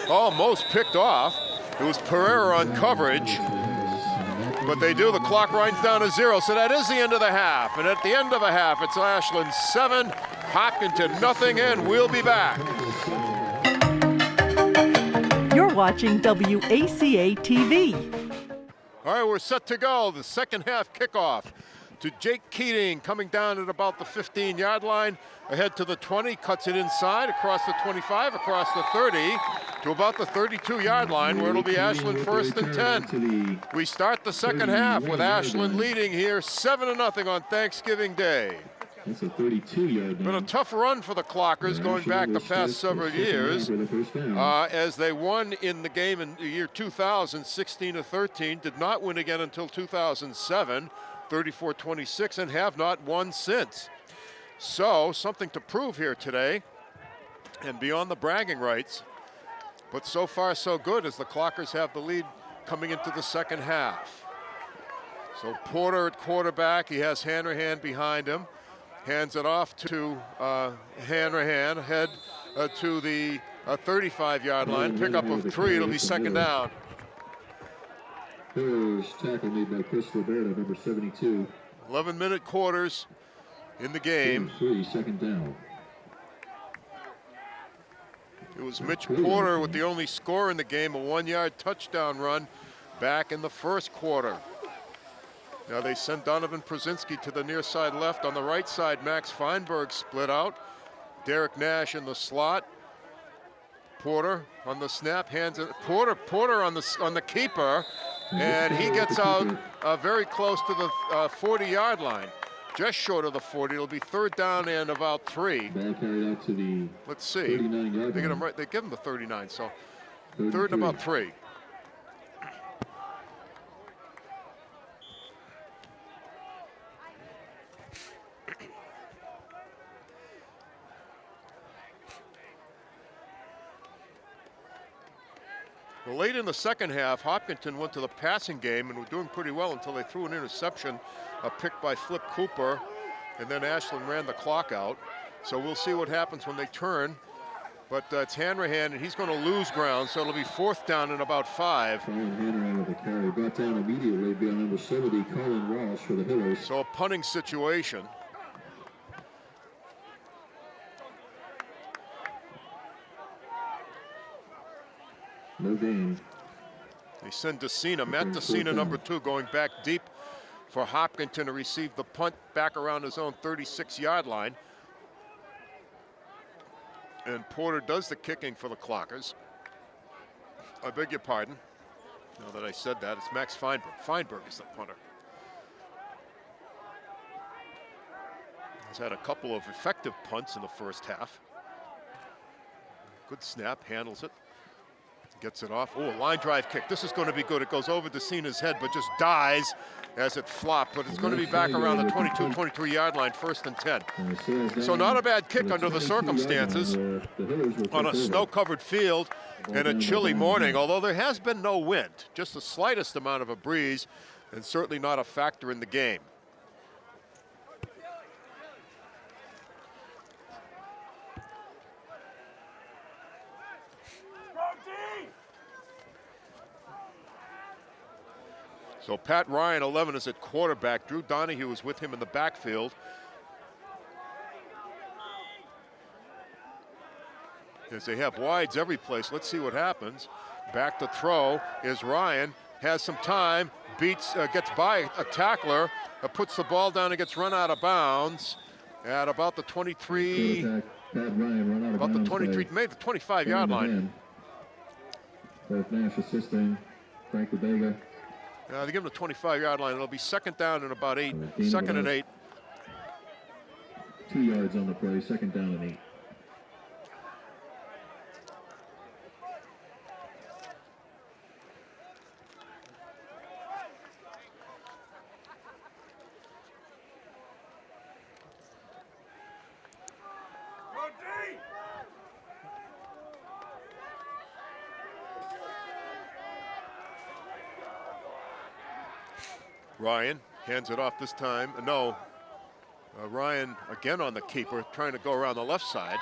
Almost picked off. It was Pereira on coverage. But they do. The clock winds down to 0, so that is the end of the half. And at the end of a half, it's Ashland 7, Hopkinton nothing, and we'll be back. You're watching WACA-TV. All right, we're set to go. The second half kickoff to Jake Keating, coming down at about the 15-yard line, ahead to the 20, cuts it inside, across the 25, across the 30, to about the 32-yard line, where it'll be Ashland 1st and 10. We start the second half with Ashland leading here 7-0 on Thanksgiving Day. That's a 32-yard Been a tough run for the Clockers going back the past several years, as they won in the game in the year 2000, 16-13, did not win again until 2007, 34-26, and have not won since. So something to prove here today, and beyond the bragging rights. But so far so good, as the Clockers have the lead coming into the second half. So Porter at quarterback, he has Hanrahan behind him. Hands it off to Hanrahan, head to the 35-yard line. Pickup of 3, it'll be second down. First tackle made by Chris Roberto, number 72. 11-minute quarters in the game. 3, second down. It was Mitch Porter with the only score in the game, a 1-yard touchdown run back in the first quarter. Now they send Donovan Przinski to the near side left. On the right side, Max Feinberg split out. Derek Nash in the slot. Porter on the snap, hands it. Porter on the keeper, and he gets out very close to the 40-yard line, just short of the 40. It'll be third down and about 3. Ball carried out to the Let's see. 39-yard They get line. him right. They give him the 39. So 33. third and about 3. Well, late in the second half, Hopkinton went to the passing game and were doing pretty well until they threw an interception, a pick by Flip Cooper, and then Ashland ran the clock out. So we'll see what happens when they turn. But it's Hanrahan, and he's going to lose ground, so it'll be fourth down and about 5. Colin Hanrahan with the carry. Brought down immediately by number 70, Colin Walsh for the Hillers. So a punting situation. No gain. They send Decina, Matt Decina, number 2, going back deep for Hopkinton to receive the punt back around his own 36-yard line. And Porter does the kicking for the Clockers. I beg your pardon. Now that I said that, it's Max Feinberg. Feinberg is the punter. He's had a couple of effective punts in the first half. Good snap, handles it. Gets it off. Oh, a line drive kick. This is going to be good. It goes over Decina's head, but just dies as it flopped. But it's going to be back around the 22, 23-yard line, 1st and 10. So not a bad kick under the circumstances on a snow-covered field and a chilly morning, although there has been no wind, just the slightest amount of a breeze, and certainly not a factor in the game. So Pat Ryan, 11, is at quarterback. Drew Donahue is with him in the backfield. As they have wides every place. Let's see what happens. Back to throw is Ryan. Has some time. Gets by a tackler. Puts the ball down and gets run out of bounds at about the 23. About the 23, maybe the 25-yard line. Both Nash assisting Frank Vega. They give him the 25-yard line. It'll be second down and about 8. Second and 8. 2 yards on the play. Second down and 8. Ryan hands it off this time. No, Ryan again on the keeper, trying to go around the left side.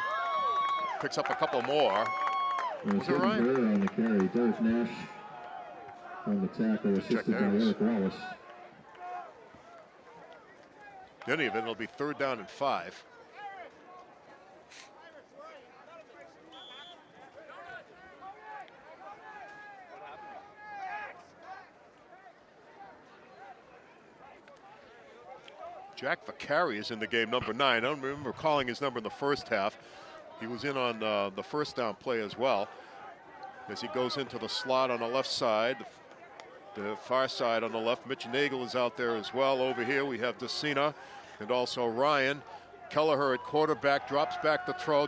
Picks up a couple more. Was it Ryan? On the carry. Derek Nash on the tackle, assisted by Eric Wallace. In any event, it'll be 3rd down and 5. Jack Vicari is in the game, number 9. I don't remember calling his number in the first half. He was in on the first down play as well, as he goes into the slot on the left side, the far side on the left. Mitch Nagel is out there as well. Over here we have DeCina and also Ryan. Kelleher at quarterback, drops back to throw,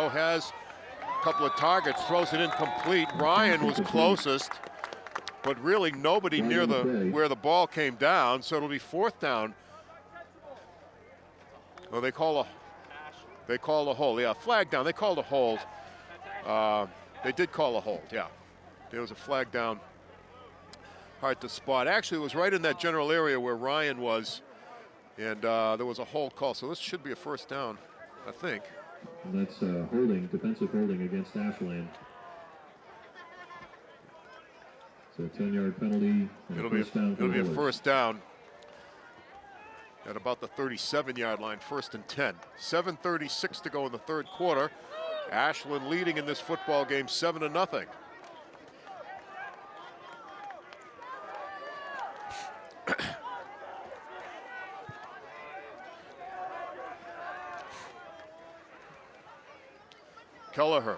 has a couple of targets, throws it incomplete. Ryan was closest, but really nobody near where the ball came down, so it'll be 4th down. Well, they call a hold. Yeah, flag down. They called a hold. They did call a hold. Yeah, there was a flag down. Hard to spot. Actually, it was right in that general area where Ryan was, and there was a hold call. So this should be a 1st down, I think. And that's holding, defensive holding against Ashland. So 10-yard penalty. It'll be a 1st down. At about the 37-yard line, 1st and 10. 7:36 to go in the 3rd quarter. Ashland leading in this football game 7-0. Kelleher,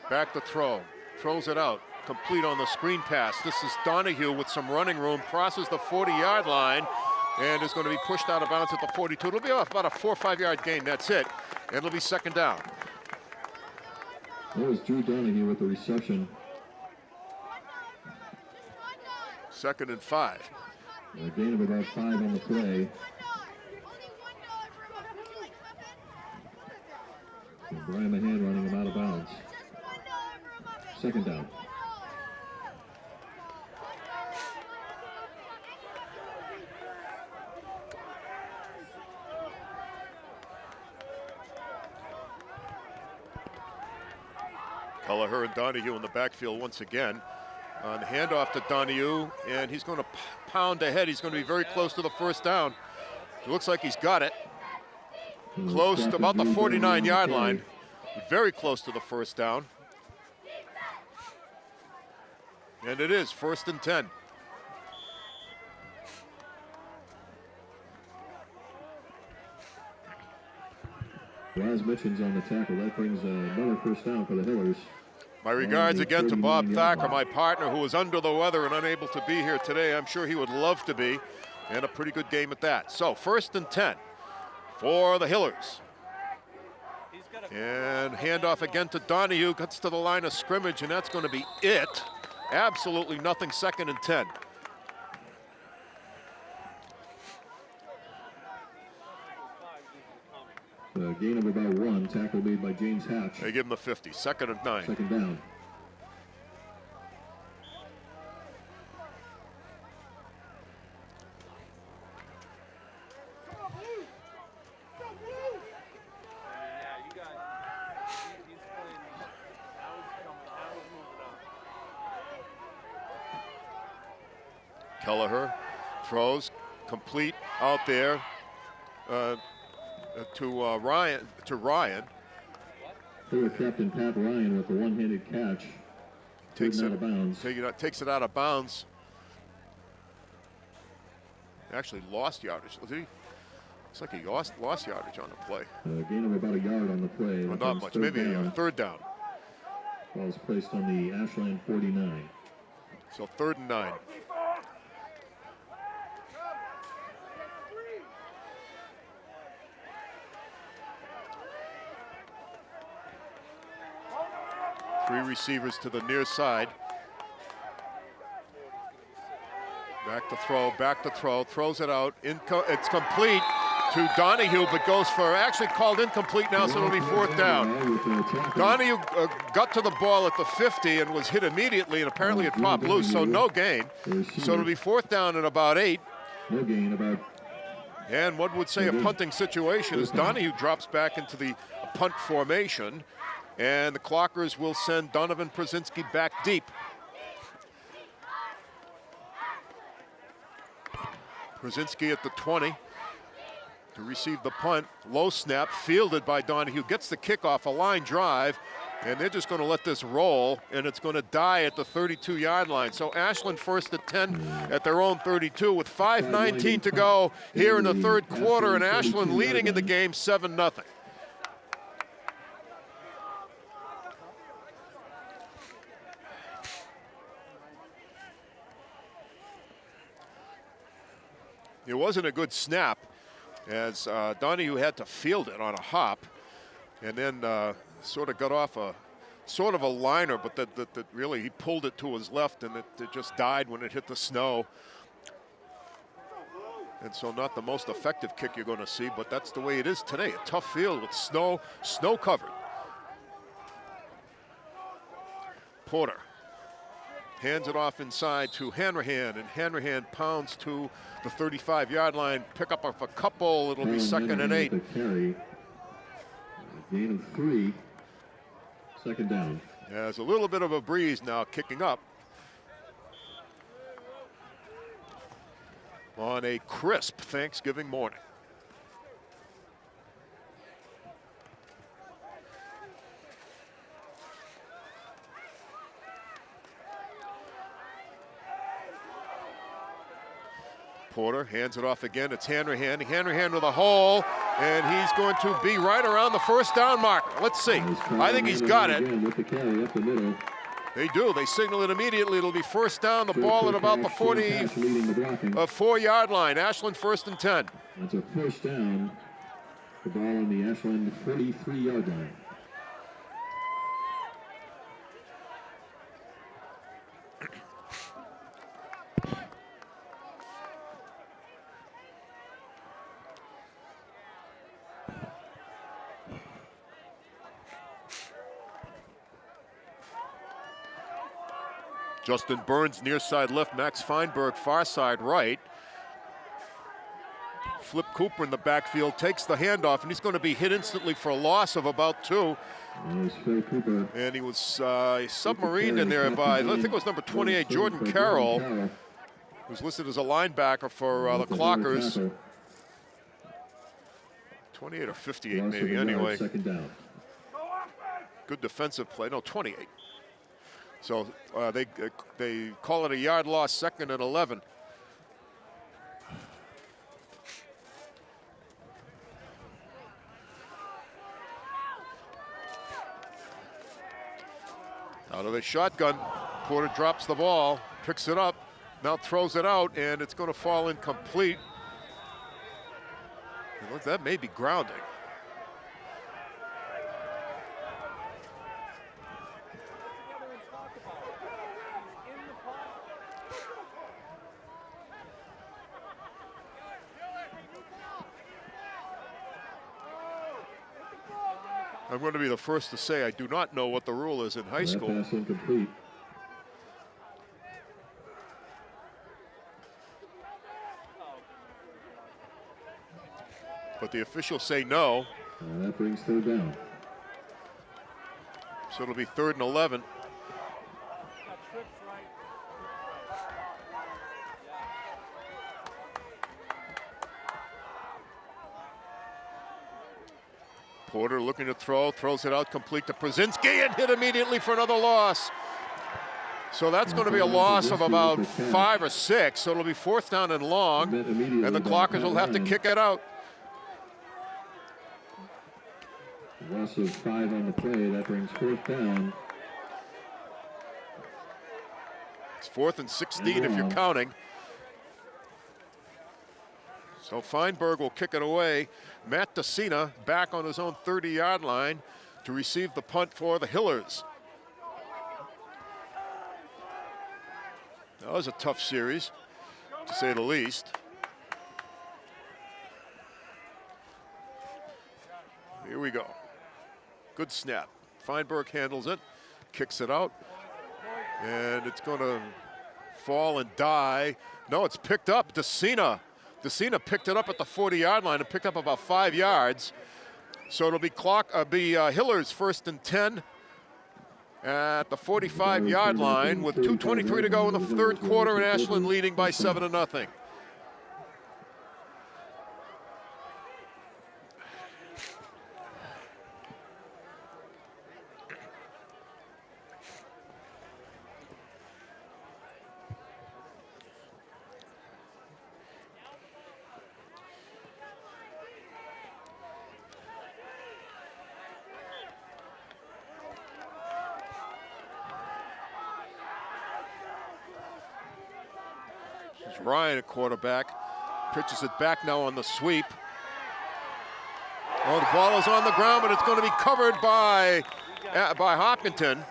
back to throw, throws it out, complete on the screen pass. This is Donahue with some running room, crosses the 40-yard line, and is going to be pushed out of bounds at the 42. It'll be about a 4 or 5 yard gain. That's it. And it'll be 2nd down. That was Drew Donahue with the reception. 2nd and 5. A gain of about 5 on the play. And Brian Mahan running him out of bounds. 2nd down. Kelleher and Donahue in the backfield once again. On the handoff to Donahue, and he's going to pound ahead. He's going to be very close to the 1st down. It looks like he's got it. Close to about the 49-yard line. Very close to the 1st down. And it is 1st and 10. Raz Mitchens on the tackle. That brings another 1st down for the Hillers. My regards again to Bob Thacker, my partner, who was under the weather and unable to be here today. I'm sure he would love to be, and a pretty good game at that. So 1st and 10 for the Hillers. And handoff again to Donahue, gets to the line of scrimmage, and that's going to be it. Absolutely nothing. 2nd and 10. A gain of about 1, tackle made by James Hatch. They give him the 50, 2nd and 9. 2nd down. Kelleher throws, complete out there. To Ryan. Hiller captain Pat Ryan with the one-handed catch. Takes it out of bounds. Takes it out of bounds. Actually lost yardage. Looks like he lost yardage on the play. Gain of about a yard on the play. Well, not much. Maybe a 3rd down. Ball is placed on the Ashland 49. So 3rd and 9. Three receivers to the near side. Back to throw, throws it out. It's complete to Donahue, but goes for, actually called incomplete now, so it'll be 4th down. Donahue got to the ball at the 50 and was hit immediately, and apparently it popped loose, so no gain. So it'll be 4th down and about 8. No gain, about And one would say a punting situation as Donahue drops back into the punt formation, and the Clockers will send Donovan Przinski back deep. Przinski at the 20 to receive the punt. Low snap, fielded by Donahue, gets the kickoff, a line drive, and they're just going to let this roll, and it's going to die at the 32-yard line. So Ashland first at 10 at their own 32 with 5:19 to go here in the third quarter, and Ashland leading in the game 7-0. It wasn't a good snap, as Donahue had to field it on a hop, and then sort of got off a sort of a liner, but that really he pulled it to his left, and it just died when it hit the snow. And so not the most effective kick you're going to see, but that's the way it is today. A tough field with snow covered. Porter hands it off inside to Hanrahan, and Hanrahan pounds to the 35-yard line. Pick up of a couple, it'll be 2nd and 8. Gain of 3, 2nd down. There's a little bit of a breeze now kicking up on a crisp Thanksgiving morning. Porter hands it off again. It's Hanrahan. Hanrahan with a hole, and he's going to be right around the 1st down marker. Let's see. I think he's got it. With the carry up the middle. They do. They signal it immediately. It'll be 1st down. The ball at about the 44-yard line. Ashland 1st and 10. That's a 1st down. The ball on the Ashland 43-yard line. Justin Burns near side left, Max Feinberg far side right. Flip Cooper in the backfield takes the handoff, and he's going to be hit instantly for a loss of about 2. And he was submarined in there by, I think it was number 28, Jordan Carroll, who's listed as a linebacker for the Clockers. 28 or 58 maybe, anyway. 2nd down. Good defensive play, no, 28. So they call it a yard loss, 2nd and 11. Out of the shotgun, Porter drops the ball, picks it up, now throws it out, and it's going to fall incomplete. And look, that may be grounding. I'm going to be the first to say I do not know what the rule is in high school. Pass incomplete. But the officials say no. That brings 3rd down. So it'll be 3rd and 11. Porter looking to throw, throws it out complete to Przinski and hit immediately for another loss. So that's going to be a loss of about 5 or 6. So it'll be 4th down and long, and the Clockers will have to kick it out. Loss of 5 on the play. That brings 4th down. It's 4th and 16 if you're counting. So Feinberg will kick it away. Matt DeCina back on his own 30-yard line to receive the punt for the Hillers. That was a tough series, to say the least. Here we go. Good snap. Feinberg handles it, kicks it out, and it's going to fall and die. No, it's picked up. DeCina DeCina picked it up at the 40-yard line and picked up about 5 yards. So it'll be Hillers 1st and 10 at the 45-yard line with 2:23 to go in the third quarter, and Ashland leading by 7-0. Ryan, a quarterback, pitches it back now on the sweep. Oh, the ball is on the ground, but it's going to be covered by Hopkinton.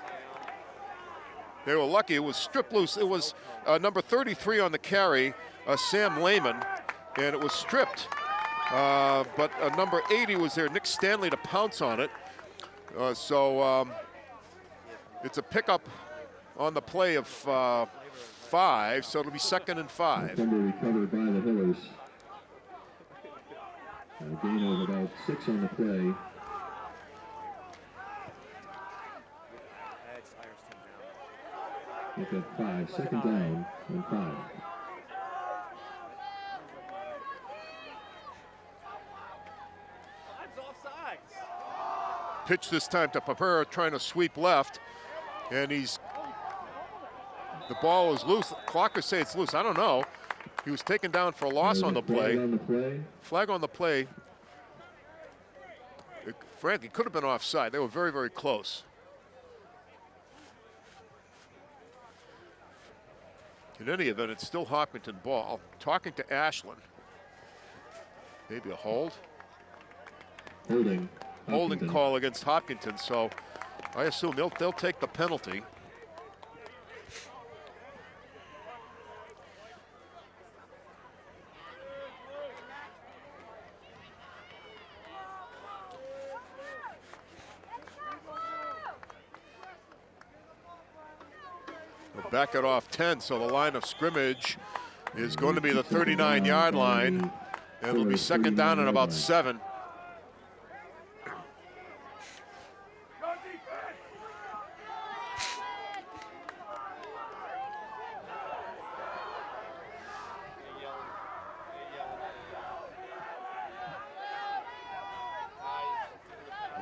They were lucky. It was stripped loose. It was number 33 on the carry, Sam Lehman, and it was stripped. But number 80 was there, Nick Stanley, to pounce on it. So it's a pickup on the play of 5, so it'll be 2nd and 5. Recovered by the Hillers. A gain of about 6 on the play. Make it 5, 2nd down and 5. Pitch this time to Papera, trying to sweep left, and the ball is loose. Clockers say it's loose. I don't know. He was taken down for a loss on the play. Flag on the play. Frankly, could have been offside. They were very, very close. In any event, it's still Hopkinton ball. Talking to Ashland. Maybe a hold. Holding call against Hopkinton. So I assume they'll take the penalty. Back it off 10, so the line of scrimmage is going to be the 39-yard line, and it'll be 2nd down and about 7.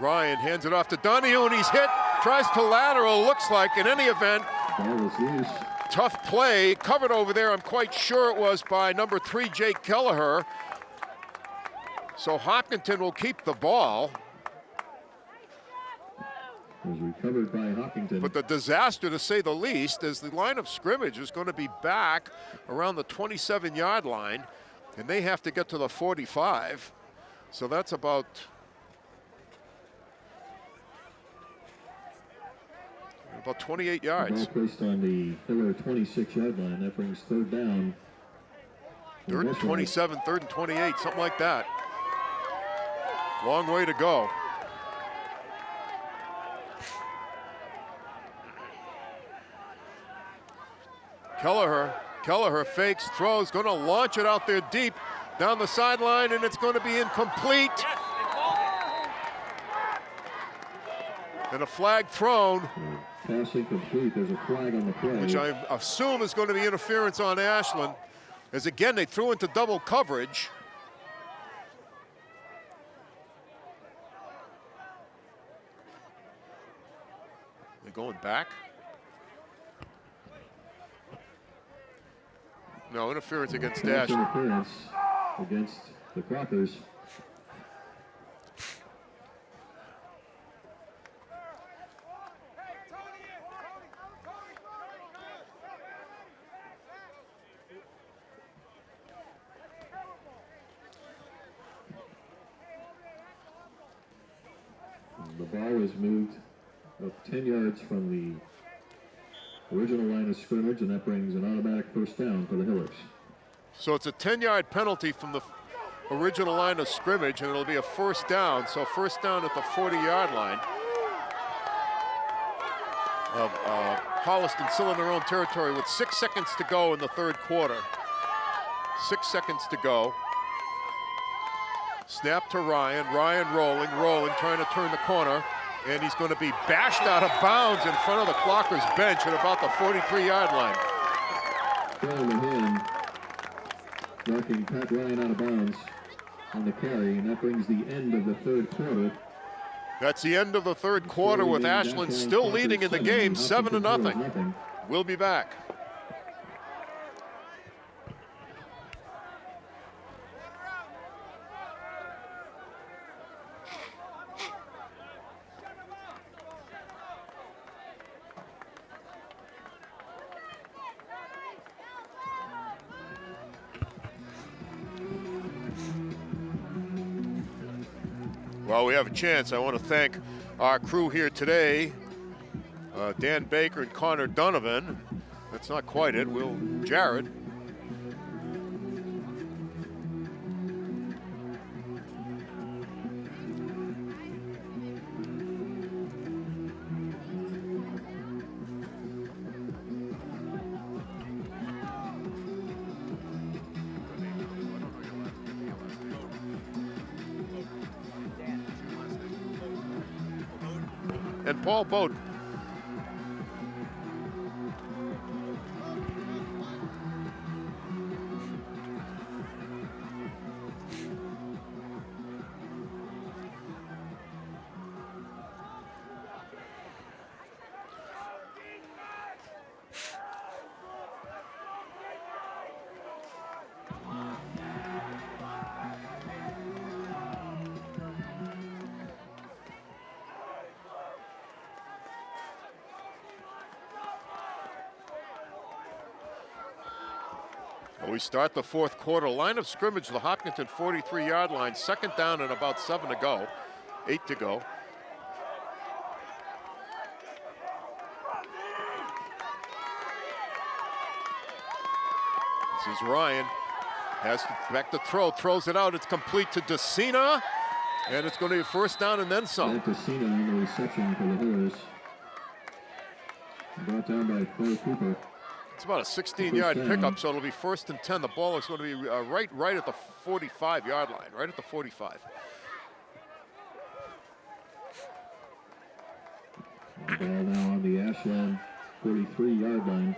Ryan hands it off to Donahue, and he's hit, tries to lateral, looks like. In any event, tough play, covered over there. I'm quite sure it was by number 3, Jake Kelleher. So Hopkinton will keep the ball. It was recovered by Hopkinton. But the disaster, to say the least, is the line of scrimmage is going to be back around the 27-yard line, and they have to get to the 45. So that's about 28 yards. Ball placed on the Hiller 26-yard line. That brings 3rd down. 3rd and 27, 3rd and 28, something like that. Long way to go. Kelleher fakes, throws, going to launch it out there deep down the sideline, and it's going to be incomplete. And a flag thrown. Pass incomplete. There's a flag on the play, which I assume is going to be interference on Ashland, as again they threw into double coverage. They're going back. No, interference against Ashland. Interference against the Clockers. The ball is moved up 10 yards from the original line of scrimmage, and that brings an automatic 1st down for the Hillers. So it's a 10-yard penalty from the original line of scrimmage, and it'll be a 1st down. So 1st down at the 40-yard line of Holliston, still in their own territory with 6 seconds to go in the 3rd quarter. 6 seconds to go. Snap to Ryan. Ryan rolling, trying to turn the corner. And he's going to be bashed out of bounds in front of the Clockers bench at about the 43-yard line. Foul to him, knocking Pat Ryan out of bounds on the carry, and that brings the end of the third quarter. That's the end of the third quarter with Ashland still leading in the game, 7-0. We'll be back. Well, we have a chance. I want to thank our crew here today, Dan Baker and Connor Donovan. That's not quite it. Jared. And Paul Bowden. We start the fourth quarter. Line of scrimmage, the Hopkinton 43-yard line. Second down and about 7 to go. 8 to go. This is Ryan. Has back to throw. Throws it out. It's complete to DeCina. And it's going to be first down and then some. DeCina on the reception for the Hillers. Brought down by Clay Cooper. It's about a 16-yard pickup, so it'll be first and 10. The ball is going to be right at the 45-yard line, right at the 45. The ball now on the Ashland 43-yard line.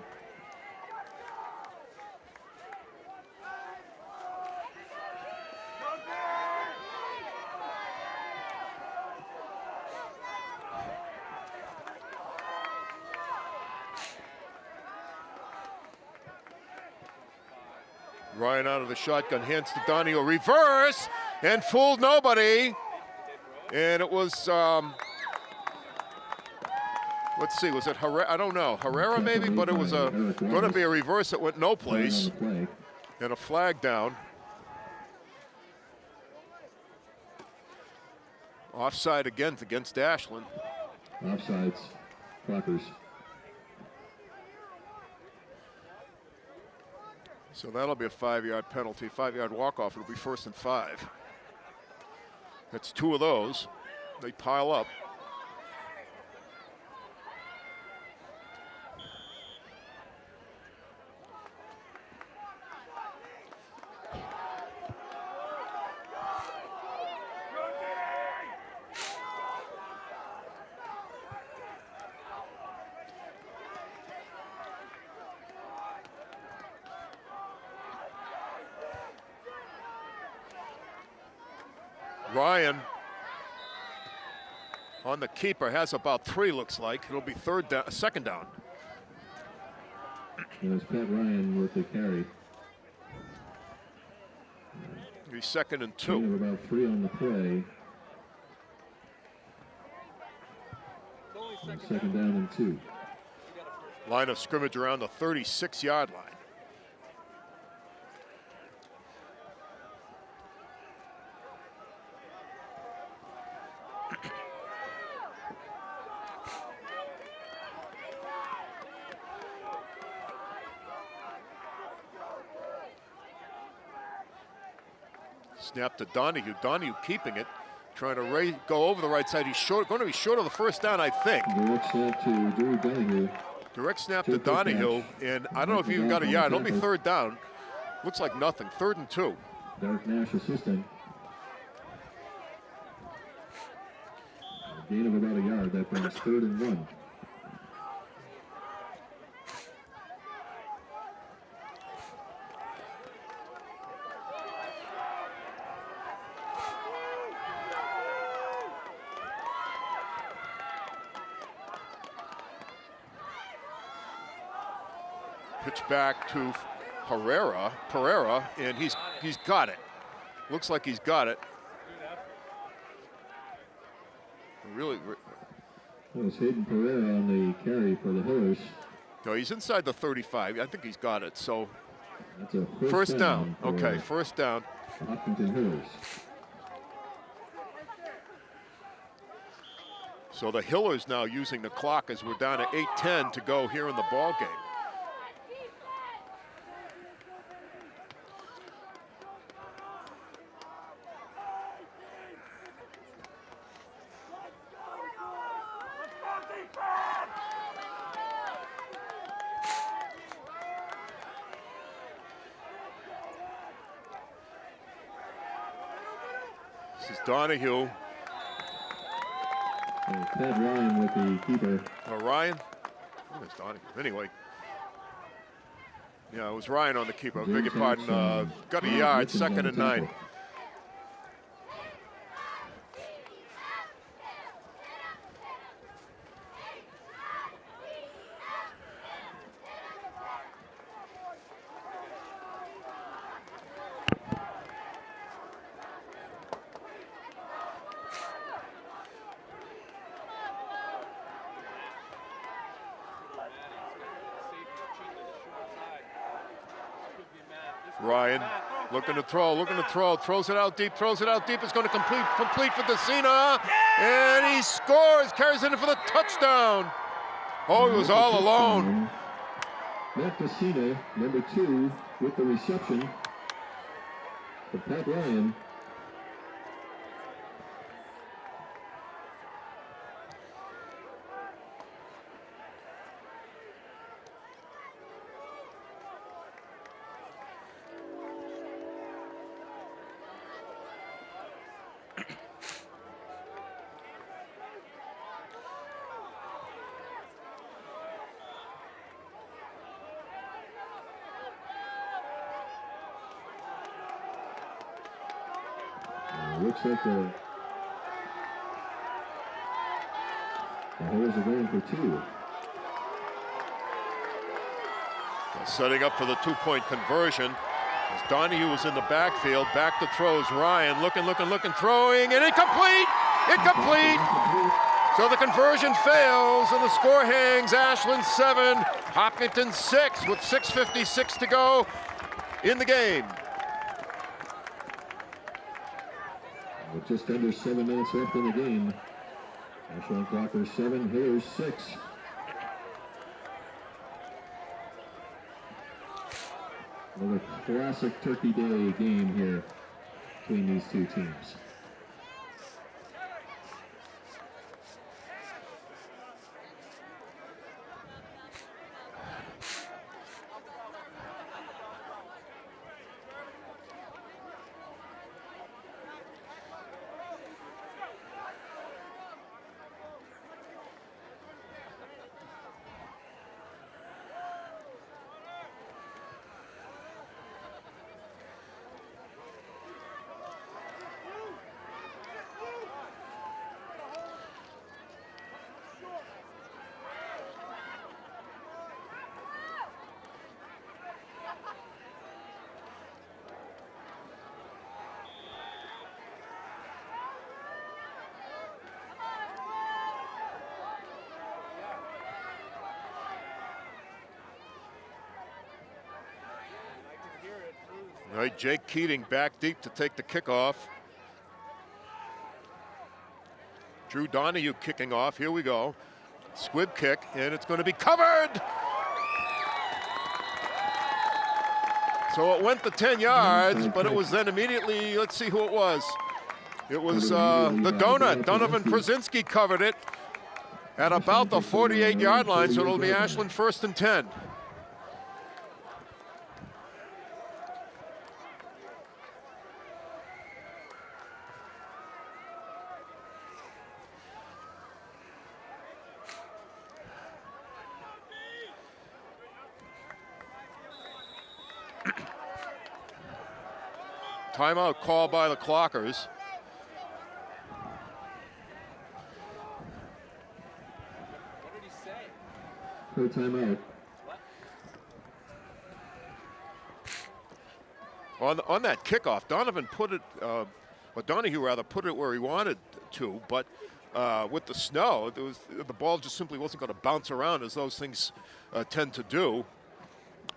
Ryan out of the shotgun, hands to Donio, reverse, and fooled nobody. And it was, let's see, was it Herrera? I don't know, Herrera maybe, but it was going to be a reverse that went no place. And a flag down. Offside against Ashland. Offsides, Clockers. So that'll be a 5-yard penalty, 5-yard walk-off. It'll be first and 5. That's 2 of those. They pile up. Ryan on the keeper has about 3, looks like. It'll be second down. There's Pat Ryan with the carry. It'll be second and 2. We have about 3 on the play. And second down and 2. Line of scrimmage around the 36-yard line. Snap to Donahue. Donahue keeping it, trying to go over the right side. He's going to be short of the first down, I think. Direct snap to Drew Donahue. Direct snap to Donahue, and I don't know if he even got a yard. It'll be third down. Looks like nothing. 3rd and 2. Derek Nash assisting. A gain of about a yard. That brings 3rd and 1. Pitch back to Pereira, and he's got it. Looks like he's got it. Really. That was Hayden Pereira on the carry for the Hillers. No, he's inside the 35. I think he's got it. So that's a first down. Okay, first down. Hopkinton Hillers. So the Hillers now using the clock as we're down to 8:10 to go here in the ball game. This is Donahue. Ted Ryan with the keeper. Oh, Ryan? Where's Donahue? Anyway. Yeah, it was Ryan on the keeper. I beg your pardon. Got a yard, 2nd and 9. Ryan looking to throw, throws it out deep, it's going to complete for Decina, and he scores, carries it in for the touchdown. Oh, he was all alone. Matt Decina, number 2, with the reception for Pat Ryan. Looks like the Hillers are going for 2. Setting up for the 2-point conversion. As Donahue was in the backfield, back to throws. Ryan looking, throwing, and incomplete! So the conversion fails, and the score hangs. Ashland 7, Hopkinton 6, with 6:56 to go in the game. With just under 7 minutes left in the game. Ashland Clockers 7, Hillers 6. Another classic Turkey Day game here between these two teams. All right, Jake Keating back deep to take the kickoff. Drew Donahue kicking off. Here we go. Squib kick, and it's going to be covered. So it went the 10 yards, but it was then immediately, let's see who it was. It was the donut. Donovan Krasinski covered it at about the 48-yard line, so it'll be Ashland 1st and 10. Timeout called by the Clockers. No timeout. On that kickoff, Donovan put it, or Donahue rather, put it where he wanted to, but with the snow, the ball just simply wasn't going to bounce around as those things tend to do.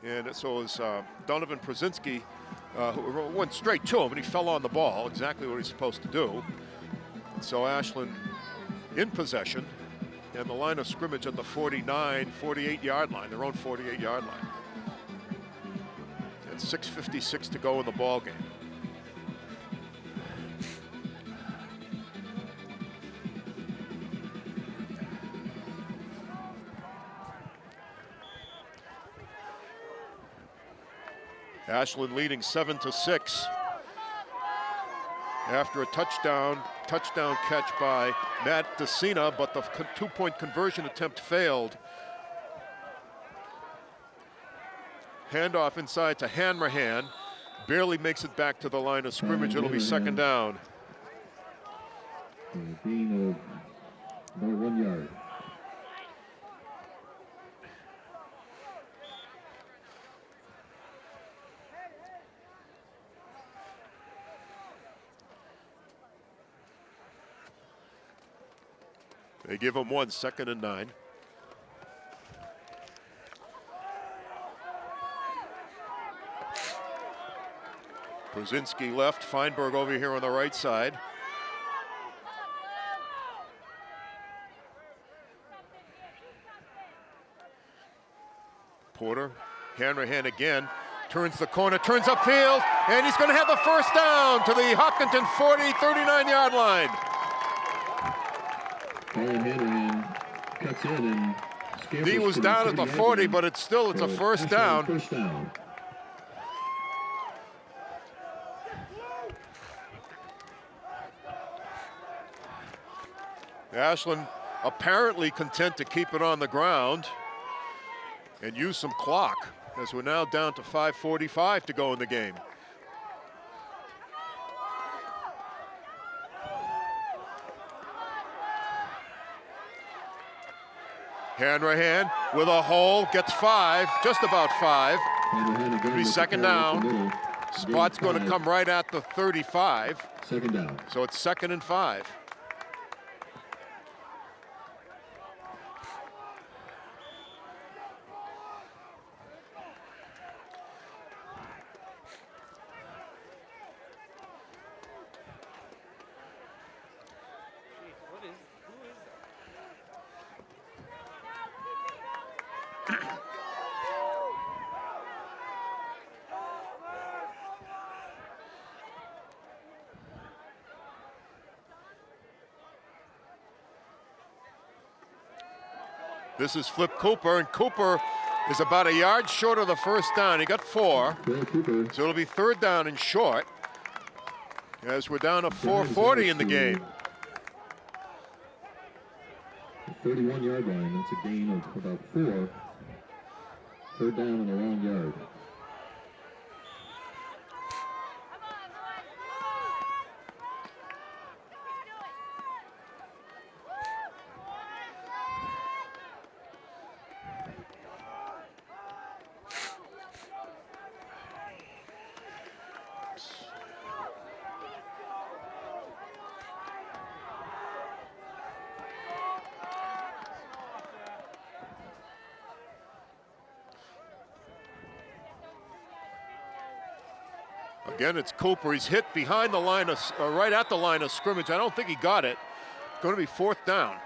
And so it was Donovan Przinski who went straight to him, and he fell on the ball, exactly what he's supposed to do. So Ashland in possession, and the line of scrimmage at the 49, 48-yard line, their own 48-yard line. And 6:56 to go in the ball game. Ashland leading 7-6 after a touchdown catch by Matt DeCina, but the two-point conversion attempt failed. Handoff inside to Hanrahan, barely makes it back to the line of scrimmage. It'll be second down. Gain of about 1 yard. They give him 1, 2nd and 9. Przinski left, Feinberg over here on the right side. Porter, Hanrahan again, turns the corner, turns upfield, and he's going to have the first down to the Hopkinton 40, 39-yard line. Brian Hanrahan cuts in and scampers He was to down at the 40, but it's a first down. First down. Ashland apparently content to keep it on the ground and use some clock, as we're now down to 5:45 to go in the game. Hanrahan with a hole, gets 5, just about 5. It'll be second down. Spot's going to come right at the 35. Second down. So it's 2nd and 5. This is Flip Cooper, and Cooper is about a yard short of the first down. He got 4, so it'll be 3rd down and short, as we're down to 4:40 in the game. 31-yard line, that's a gain of about 4. 3rd down and around yard. Again, it's Cooper. He's hit behind the line of, right at the line of scrimmage. I don't think he got it. Going to be 4th down.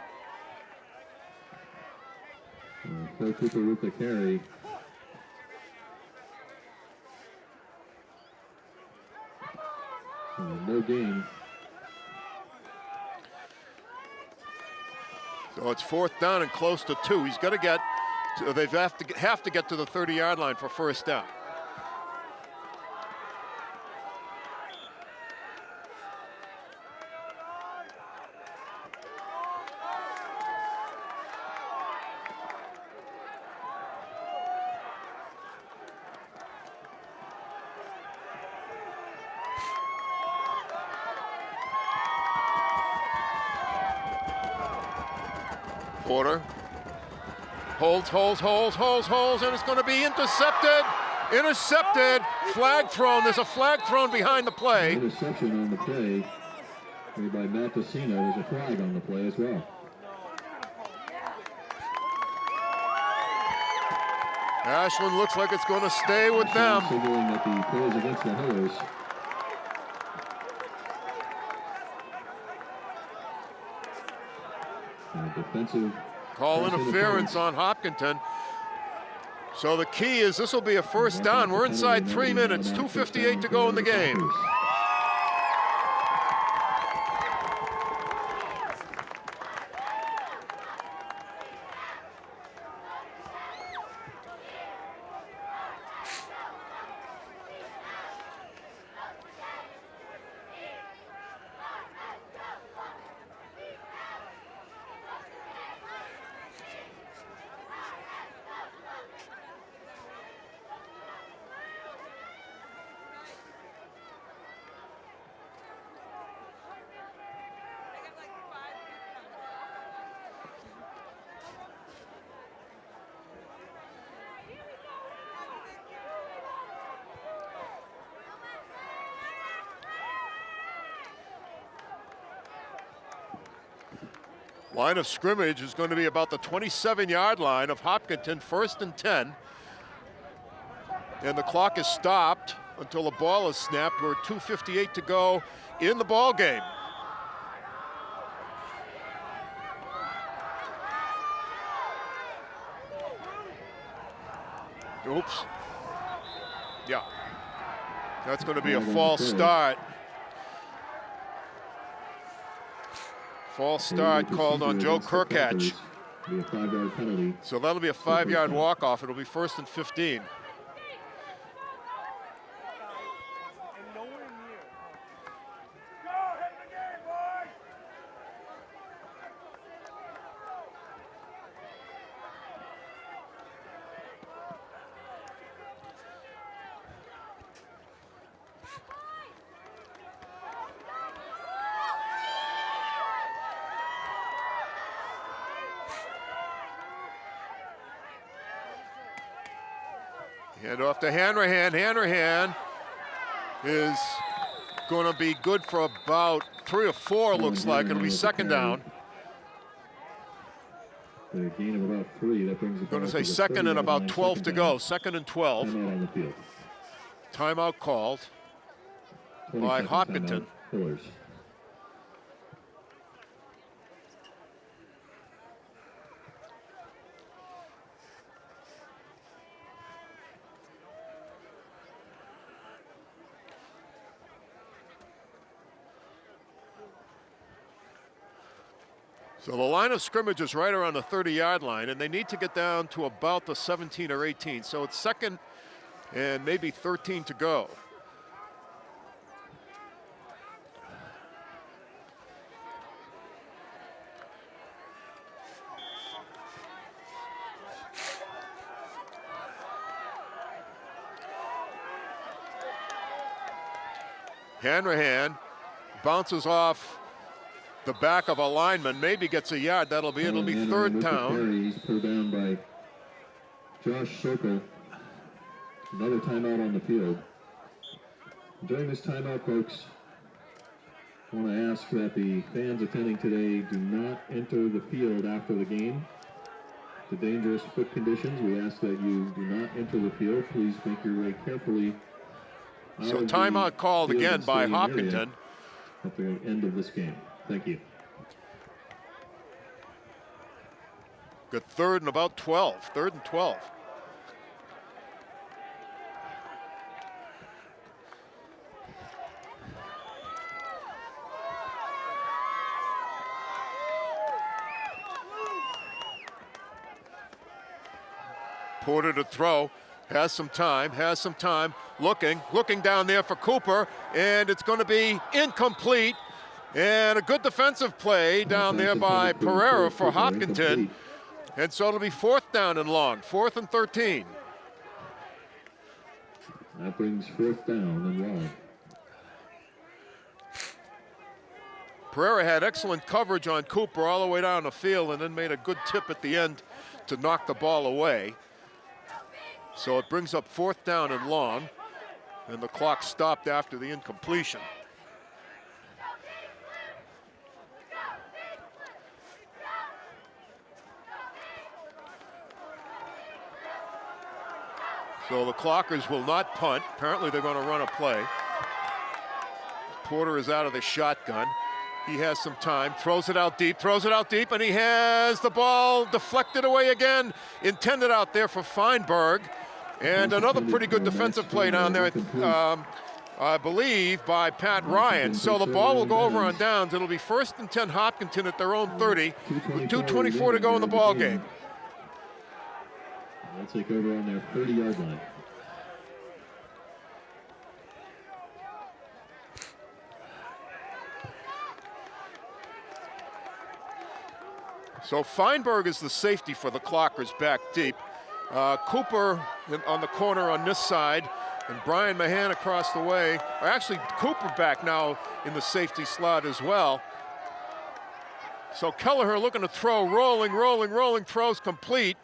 Phil Cooper with the carry. No gain. So it's 4th down and close to 2. He's got to get. They have to get to the 30-yard line for first down. Porter holds, and it's going to be intercepted. Intercepted. Flag thrown. There's a flag thrown behind the play. Interception on the play made by Matt Tessino. There's a flag on the play as well. Ashland looks like it's going to stay with them. Signaling that the play is against the Hillers. Defensive Call interference on Hopkinton. So the key is this will be a first down. We're inside 3 minutes, 2:58 to go in the game. Line of scrimmage is going to be about the 27-yard line of Hopkinton, 1st and 10. And the clock is stopped until the ball is snapped. We're 2:58 to go in the ball game. Oops. Yeah. That's going to be a false start. False start called on Joe Kirkatch. So that'll be a 5-yard walk-off. It'll be 1st and 15. Hand off to Hanrahan. Hanrahan is going to be good for about 3 or 4, looks like. It'll be 2nd down. A gain of about 3. That brings it going to say 2nd and about 12 to go. 2nd and 12. Timeout on the field. Timeout called by Hopkinton. Hillers. So the line of scrimmage is right around the 30-yard line, and they need to get down to about the 17 or 18. So it's 2nd and maybe 13 to go. Hanrahan bounces off the back of a lineman, maybe gets a yard. It'll be 3rd down. He's pulled down by Josh Sokol. Another timeout on the field. During this timeout, folks, I want to ask that the fans attending today do not enter the field after the game. The dangerous foot conditions, we ask that you do not enter the field. Please make your way carefully. So timeout called again by Hopkinton. At the end of this game. Thank you. Good 3rd and about 12. 3rd and 12. Porter to throw. Has some time. Looking down there for Cooper, and it's going to be incomplete. And a good defensive play down there by Pereira for Hopkinton. And so it'll be 4th down and long, 4th and 13. That brings 4th down and long. Pereira had excellent coverage on Cooper all the way down the field and then made a good tip at the end to knock the ball away. So it brings up 4th down and long, and the clock stopped after the incompletion. So the Clockers will not punt. Apparently they're going to run a play. Porter is out of the shotgun. He has some time, throws it out deep, and he has the ball deflected away again, intended out there for Feinberg. And another pretty good defensive play down there, I believe, by Pat Ryan. So the ball will go over on downs. It'll be 1st and 10 Hopkinton at their own 30 with 2:24 to go in the ball game. They'll take over on their 30-yard line. So Feinberg is the safety for the Clockers back deep. Cooper on the corner on this side, and Brian Mahan across the way. Or actually, Cooper back now in the safety slot as well. So Kelleher looking to throw, rolling, throws complete.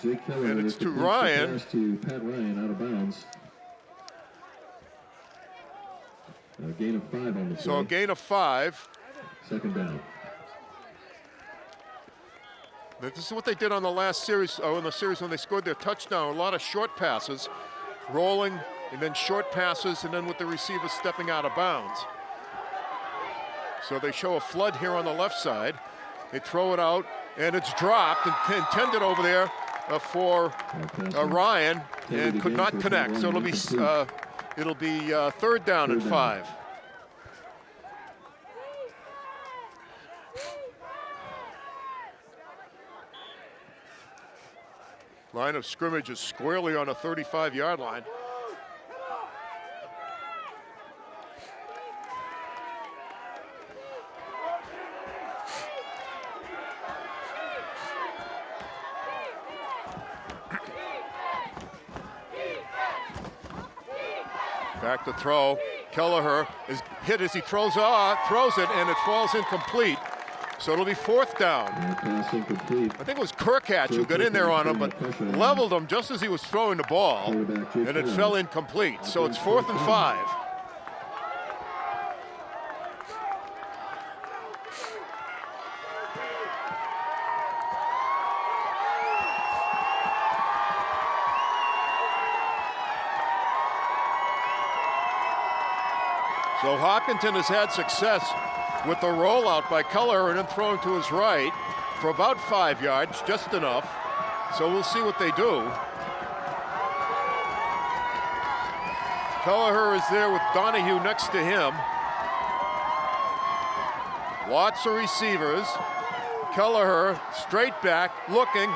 Jake Keller, and it's to Ryan. To Pat Ryan out of bounds. A gain of 5 on the play. So a gain of 5. 2nd down. This is what they did on the last series, in the series when they scored their touchdown. A lot of short passes, rolling, and then short passes, and then with the receiver stepping out of bounds. So they show a flood here on the left side. They throw it out, and it's dropped and intended over there for Ryan, and could not connect. So it'll be 3rd down and 5. Line of scrimmage is squarely on a 35-yard line. Back to throw. Kelleher is hit as he throws it, and it falls incomplete. So it'll be 4th down. I think it was Kirkhatch who got in there on him, but leveled him just as he was throwing the ball, and it fell incomplete. So it's 4th and 5. So Hopkinton has had success with the rollout by Keller and then throwing to his right for about 5 yards, just enough. So we'll see what they do. Kelleher is there with Donahue next to him. Lots of receivers. Kelleher straight back, looking,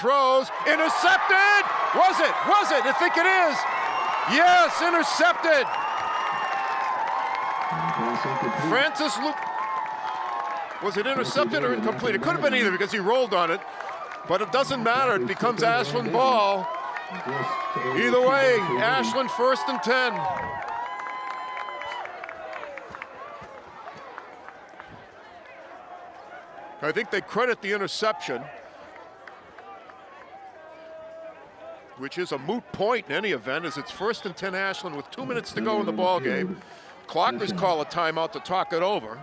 throws, intercepted! Was it? I think it is. Yes, intercepted. Francis Luke. Was it intercepted or incomplete? It could have been either because he rolled on it, but it doesn't matter. It becomes Ashland ball. Either way, Ashland 1st and 10. I think they credit the interception, which is a moot point in any event, as it's 1st and 10 Ashland with 2 minutes to go in the ball game. Clockers call a timeout to talk it over.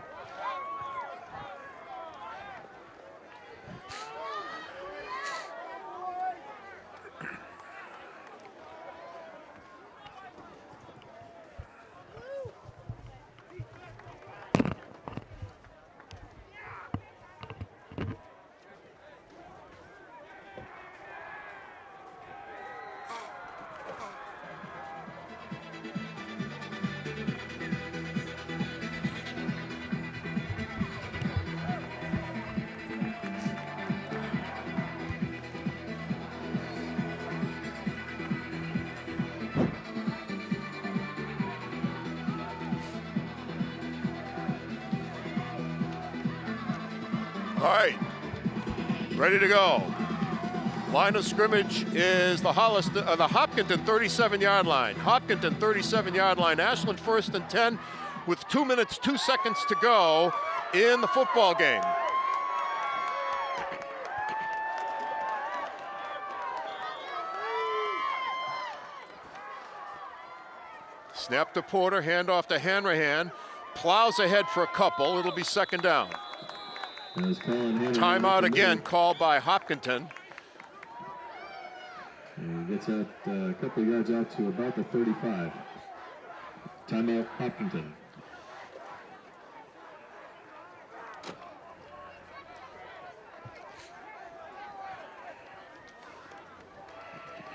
All right, ready to go. Line of scrimmage is the Hopkinton 37-yard line. Hopkinton 37-yard line. Ashland 1st and 10 with 2 minutes, 2 seconds to go in the football game. Snap to Porter, handoff to Hanrahan. Plows ahead for a couple. It'll be second down. Timeout again called by Hopkinton. And he gets out a couple of yards out to about the 35. Timeout Hopkinton.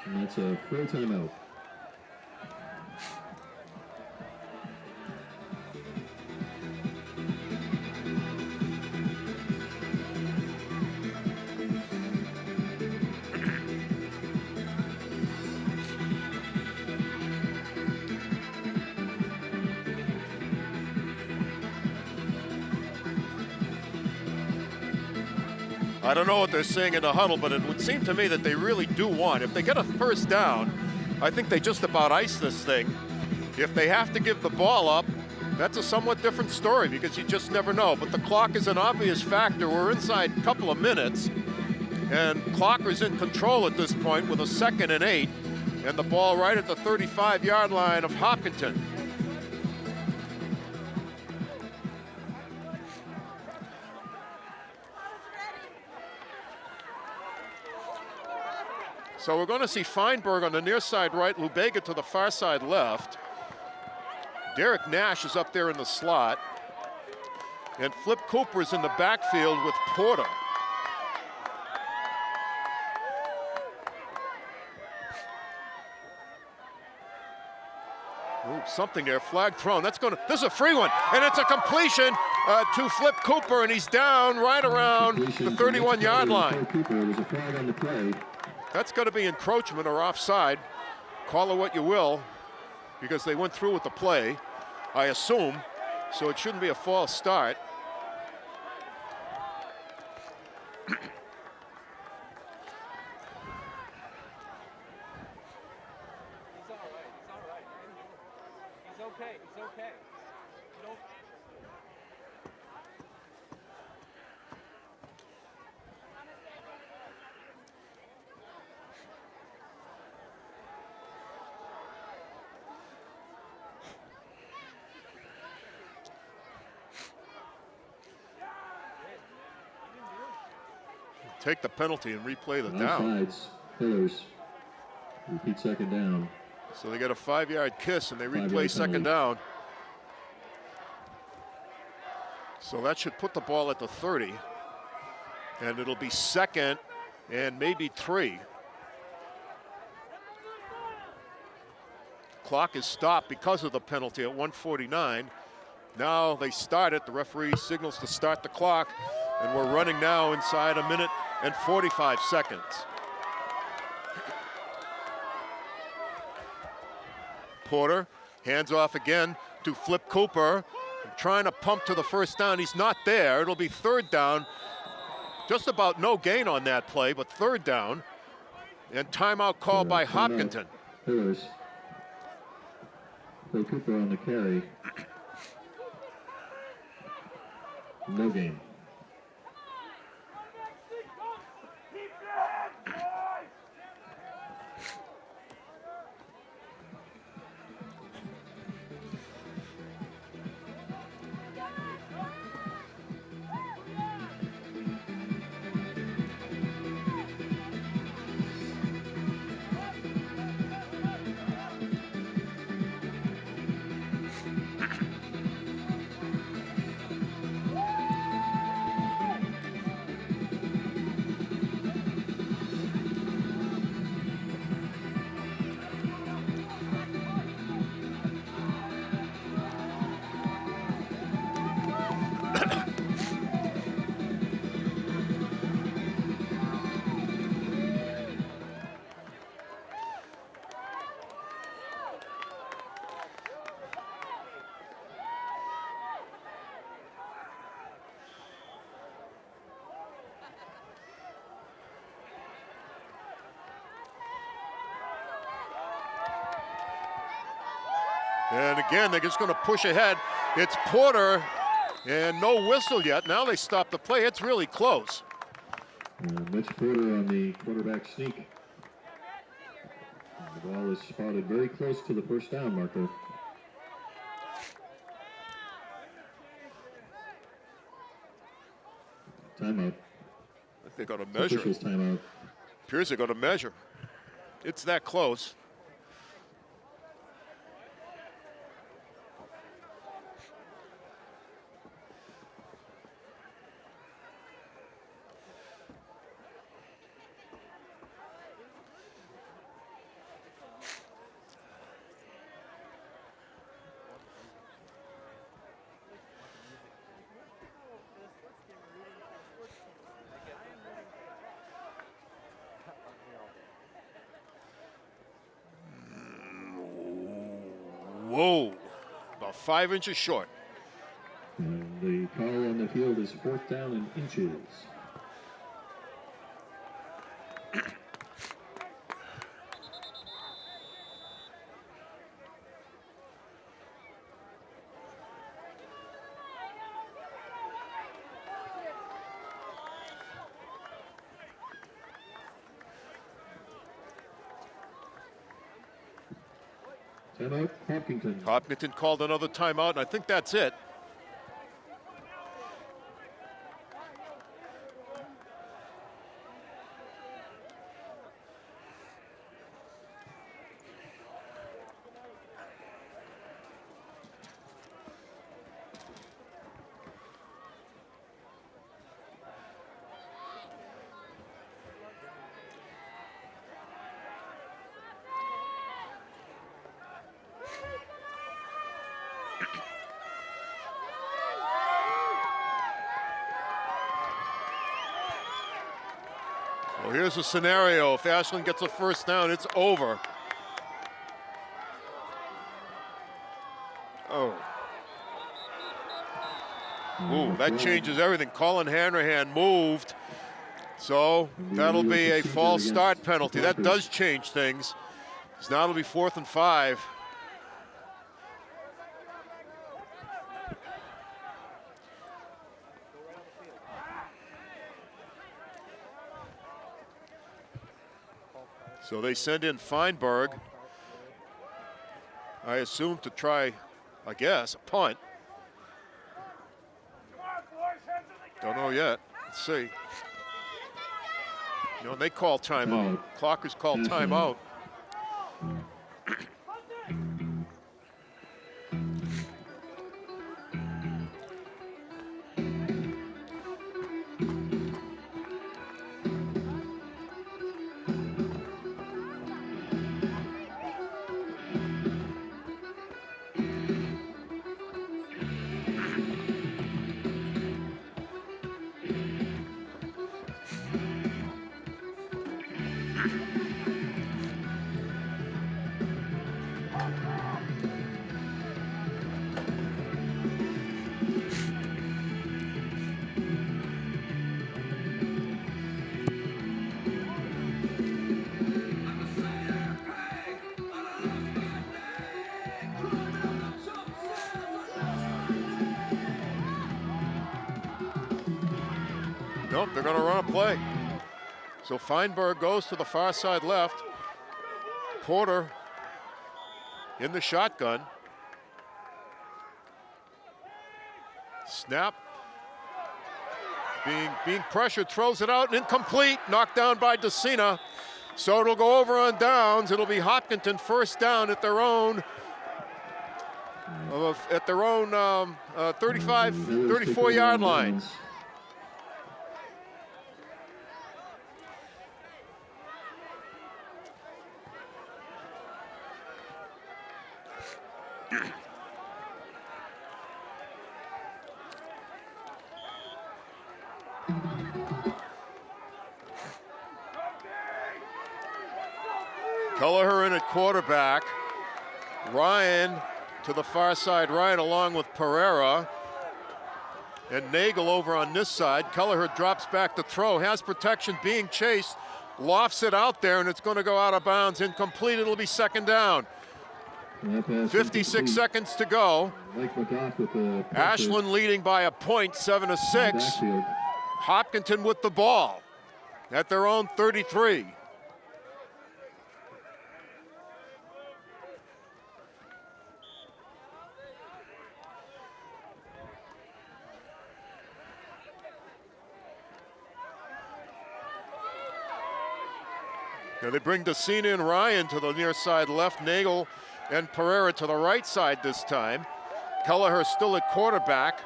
And that's a full timeout. I don't know what they're saying in the huddle, but it would seem to me that they really do want, if they get a first down, I think they just about ice this thing. If they have to give the ball up, that's a somewhat different story because you just never know. But the clock is an obvious factor. We're inside a couple of minutes, and Clocker's in control at this point with a 2nd and 8, and the ball right at the 35-yard line of Hopkinton. So we're going to see Feinberg on the near side right, Lubega to the far side left. Derek Nash is up there in the slot. And Flip Cooper is in the backfield with Porter. Ooh, something there, flag thrown. This is a free one, and it's a completion to Flip Cooper, and he's down right around the 31-yard line. Cooper, was a flag on the play. That's going to be encroachment or offside. Call it what you will, because they went through with the play, I assume, so it shouldn't be a false start. He's okay. Take the penalty and replay the down. Offsides, Hillers. Repeat second down. So they got a 5-yard kiss and they replay 5-yard second penalty. down. So that should put the ball at the 30. And it'll be 2nd and maybe 3. Clock is stopped because of the penalty at 1:49. Now they start it. The referee signals to start the clock. And we're running now inside 1 minute and 45 seconds. Porter hands off again to Flip Cooper, trying to pump to the first down. He's not there. It'll be 3rd down. Just about no gain on that play, but 3rd down. And timeout called by Hopkinton. Hillers. Flip Cooper on the carry. No gain. And again, they're just going to push ahead. It's Porter, and no whistle yet. Now they stop the play. It's really close. Mitch Porter on the quarterback sneak. The ball is spotted very close to the first down marker. Timeout. I think they're going to measure. Officials timeout. Appears they're going to measure. It's that close. Whoa, about 5 inches short. And the call on the field is 4th down and inches. Timeout, Hopkinton. Hopkinton called another timeout, and I think that's it. Well, here's the scenario. If Ashland gets a first down, it's over. Oh. Ooh, that changes everything. Colin Hanrahan moved. So that'll be a false start penalty. That does change things. So now it'll be 4th and 5. So they send in Feinberg, I assume to try, I guess, a punt. Don't know yet. Let's see. You know, they call timeout. Clockers call timeout. Nope, they're going to run a play. So Feinberg goes to the far side left. Porter in the shotgun. Snap. Being pressured, throws it out, and incomplete. Knocked down by DeCina. So it'll go over on downs. It'll be Hopkinton first down at their own 34-yard line. Kelleher in at quarterback. Ryan to the far side right along with Pereira. And Nagel over on this side. Kelleher drops back to throw, has protection, being chased, lofts it out there, and it's going to go out of bounds. Incomplete, it'll be second down. And that pass is 56 complete. seconds to go. Mike McGough with the pressure Ashland leading by a point, 7-6. backfield. Hopkinton with the ball at their own 33. Now they bring Decina and Ryan to the near side left, Nagel and Pereira to the right side this time. Kelleher still at quarterback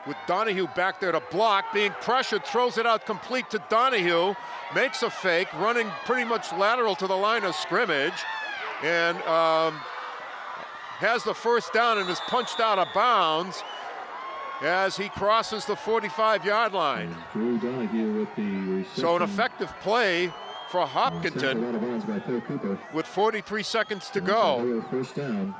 with Donahue back there to block, being pressured, throws it out complete to Donahue, makes a fake, running pretty much lateral to the line of scrimmage, and has the first down and is punched out of bounds as he crosses the 45-yard line. Drew Donahue with the reception. So an effective play for Sent Hopkinton out of bounds by Phil Cooper. with 43 seconds to That's a go. real first down.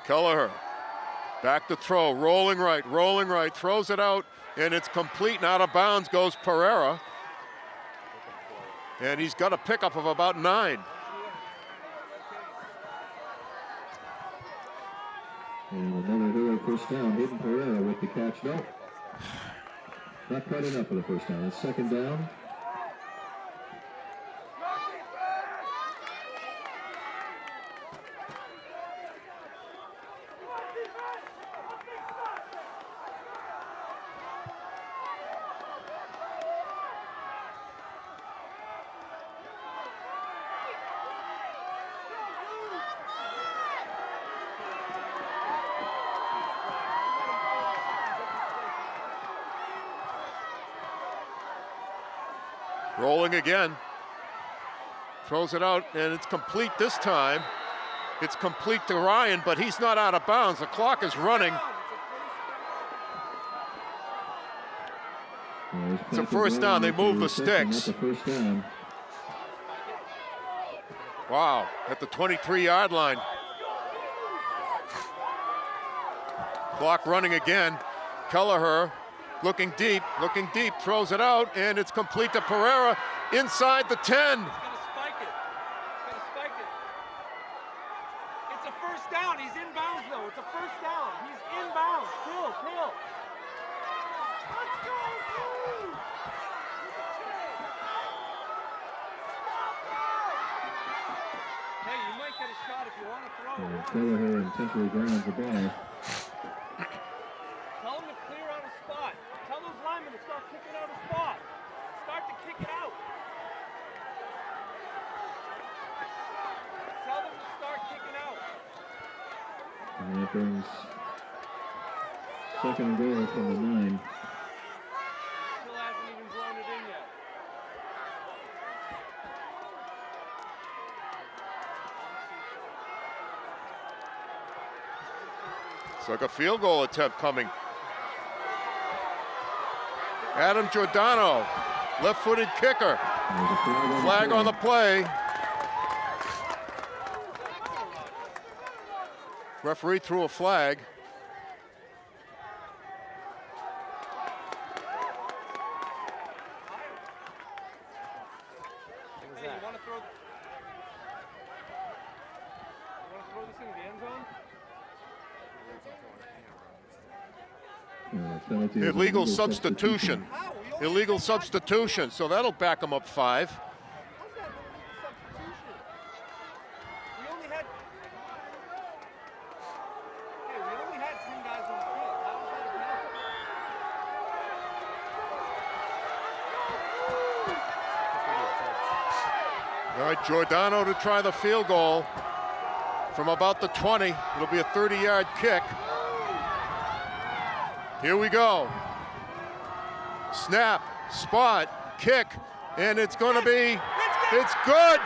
Kelleher back to throw, rolling right, throws it out, and it's complete and out of bounds goes Pereira. And he's got a pickup of about 9. And another hero first down. Hayden Pereira with the catch. No. Not quite enough for the first down. It's second down. Rolling again. Throws it out, and it's complete this time. It's complete to Ryan, but he's not out of bounds. The clock is running. It's a first down. They move the sticks. That's a first down. Wow, at the 23-yard line. Clock running again. Kelleher looking deep, throws it out, and it's complete to Pereira inside the 10. He's gonna spike it. It's a first down. He's inbounds though. It's a first down. He's inbounds. Kill. Let's go, dude. Hey, you might get a shot if you want to throw it. Kelleher intentionally grounds the ball. Tell him to clear out a spot. Tell those linemen to start kicking out a spot. Start to kick it out. Tell them to start kicking out. And that brings second and goal from the 9. Still hasn't even blown it in yet. It's like a field goal attempt coming. Adam Giordano, left-footed kicker. There's a Flag on the play. Referee threw a flag. Hey, you want to throw this into the end zone? penalty is an Illegal substitution. How? Illegal substitution, so that'll back them up 5. How's that substitution? We only had 10 guys on the field. How was that a penalty? All right, Giordano to try the field goal from about the 20. It'll be a 30-yard kick. Here we go. Snap, spot, kick, and it's going to be, it's good.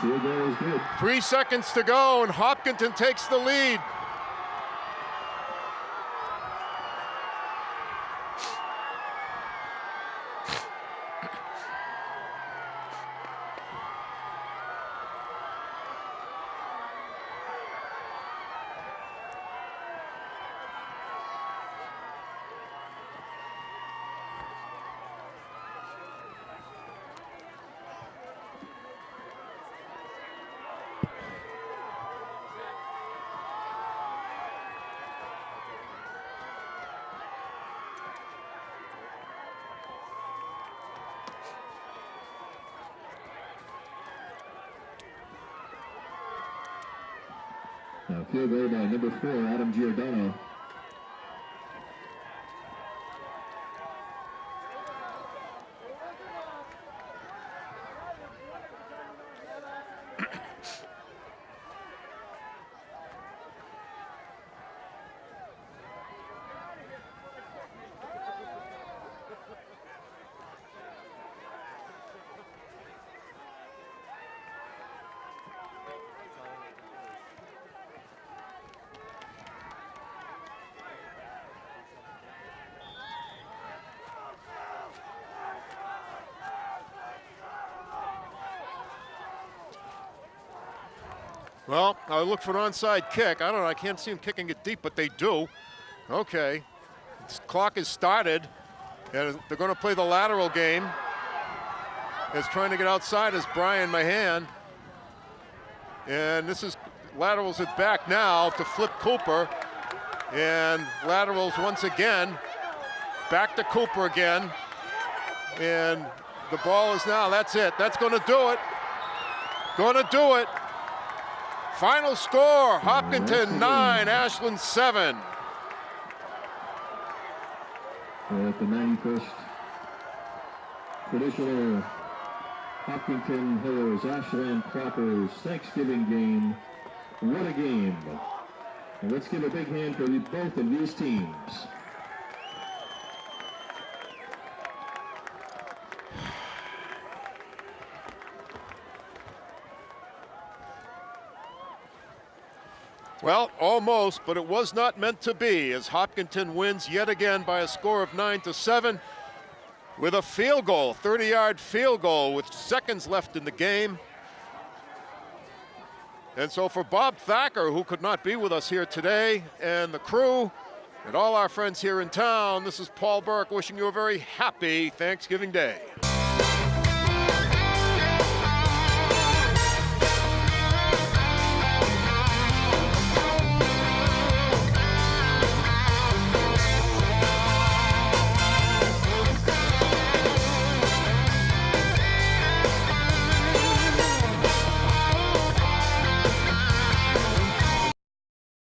field goal is good. 3 seconds to go, and Hopkinton takes the lead. Now, field goal by number 4, Adam Giordano. Well, I look for an onside kick. I don't know, I can't see them kicking it deep, but they do. Okay, this clock is started, and they're gonna play the lateral game. As trying to get outside is Brian Mahan. And this is laterals it back now to Flip Cooper. And laterals once again, back to Cooper again. And the ball is now, that's it. That's gonna do it. Gonna do it. Final score, Hopkinton 9, Ashland 7. At the 91st traditional Hopkinton Hillers Ashland Cloppers Thanksgiving game. What a game. And let's give a big hand for both of these teams. Well, almost, but it was not meant to be, as Hopkinton wins yet again by a score of 9-7 with a field goal, 30-yard field goal with seconds left in the game. And so for Bob Thacker, who could not be with us here today, and the crew, and all our friends here in town, this is Paul Burke wishing you a very happy Thanksgiving Day.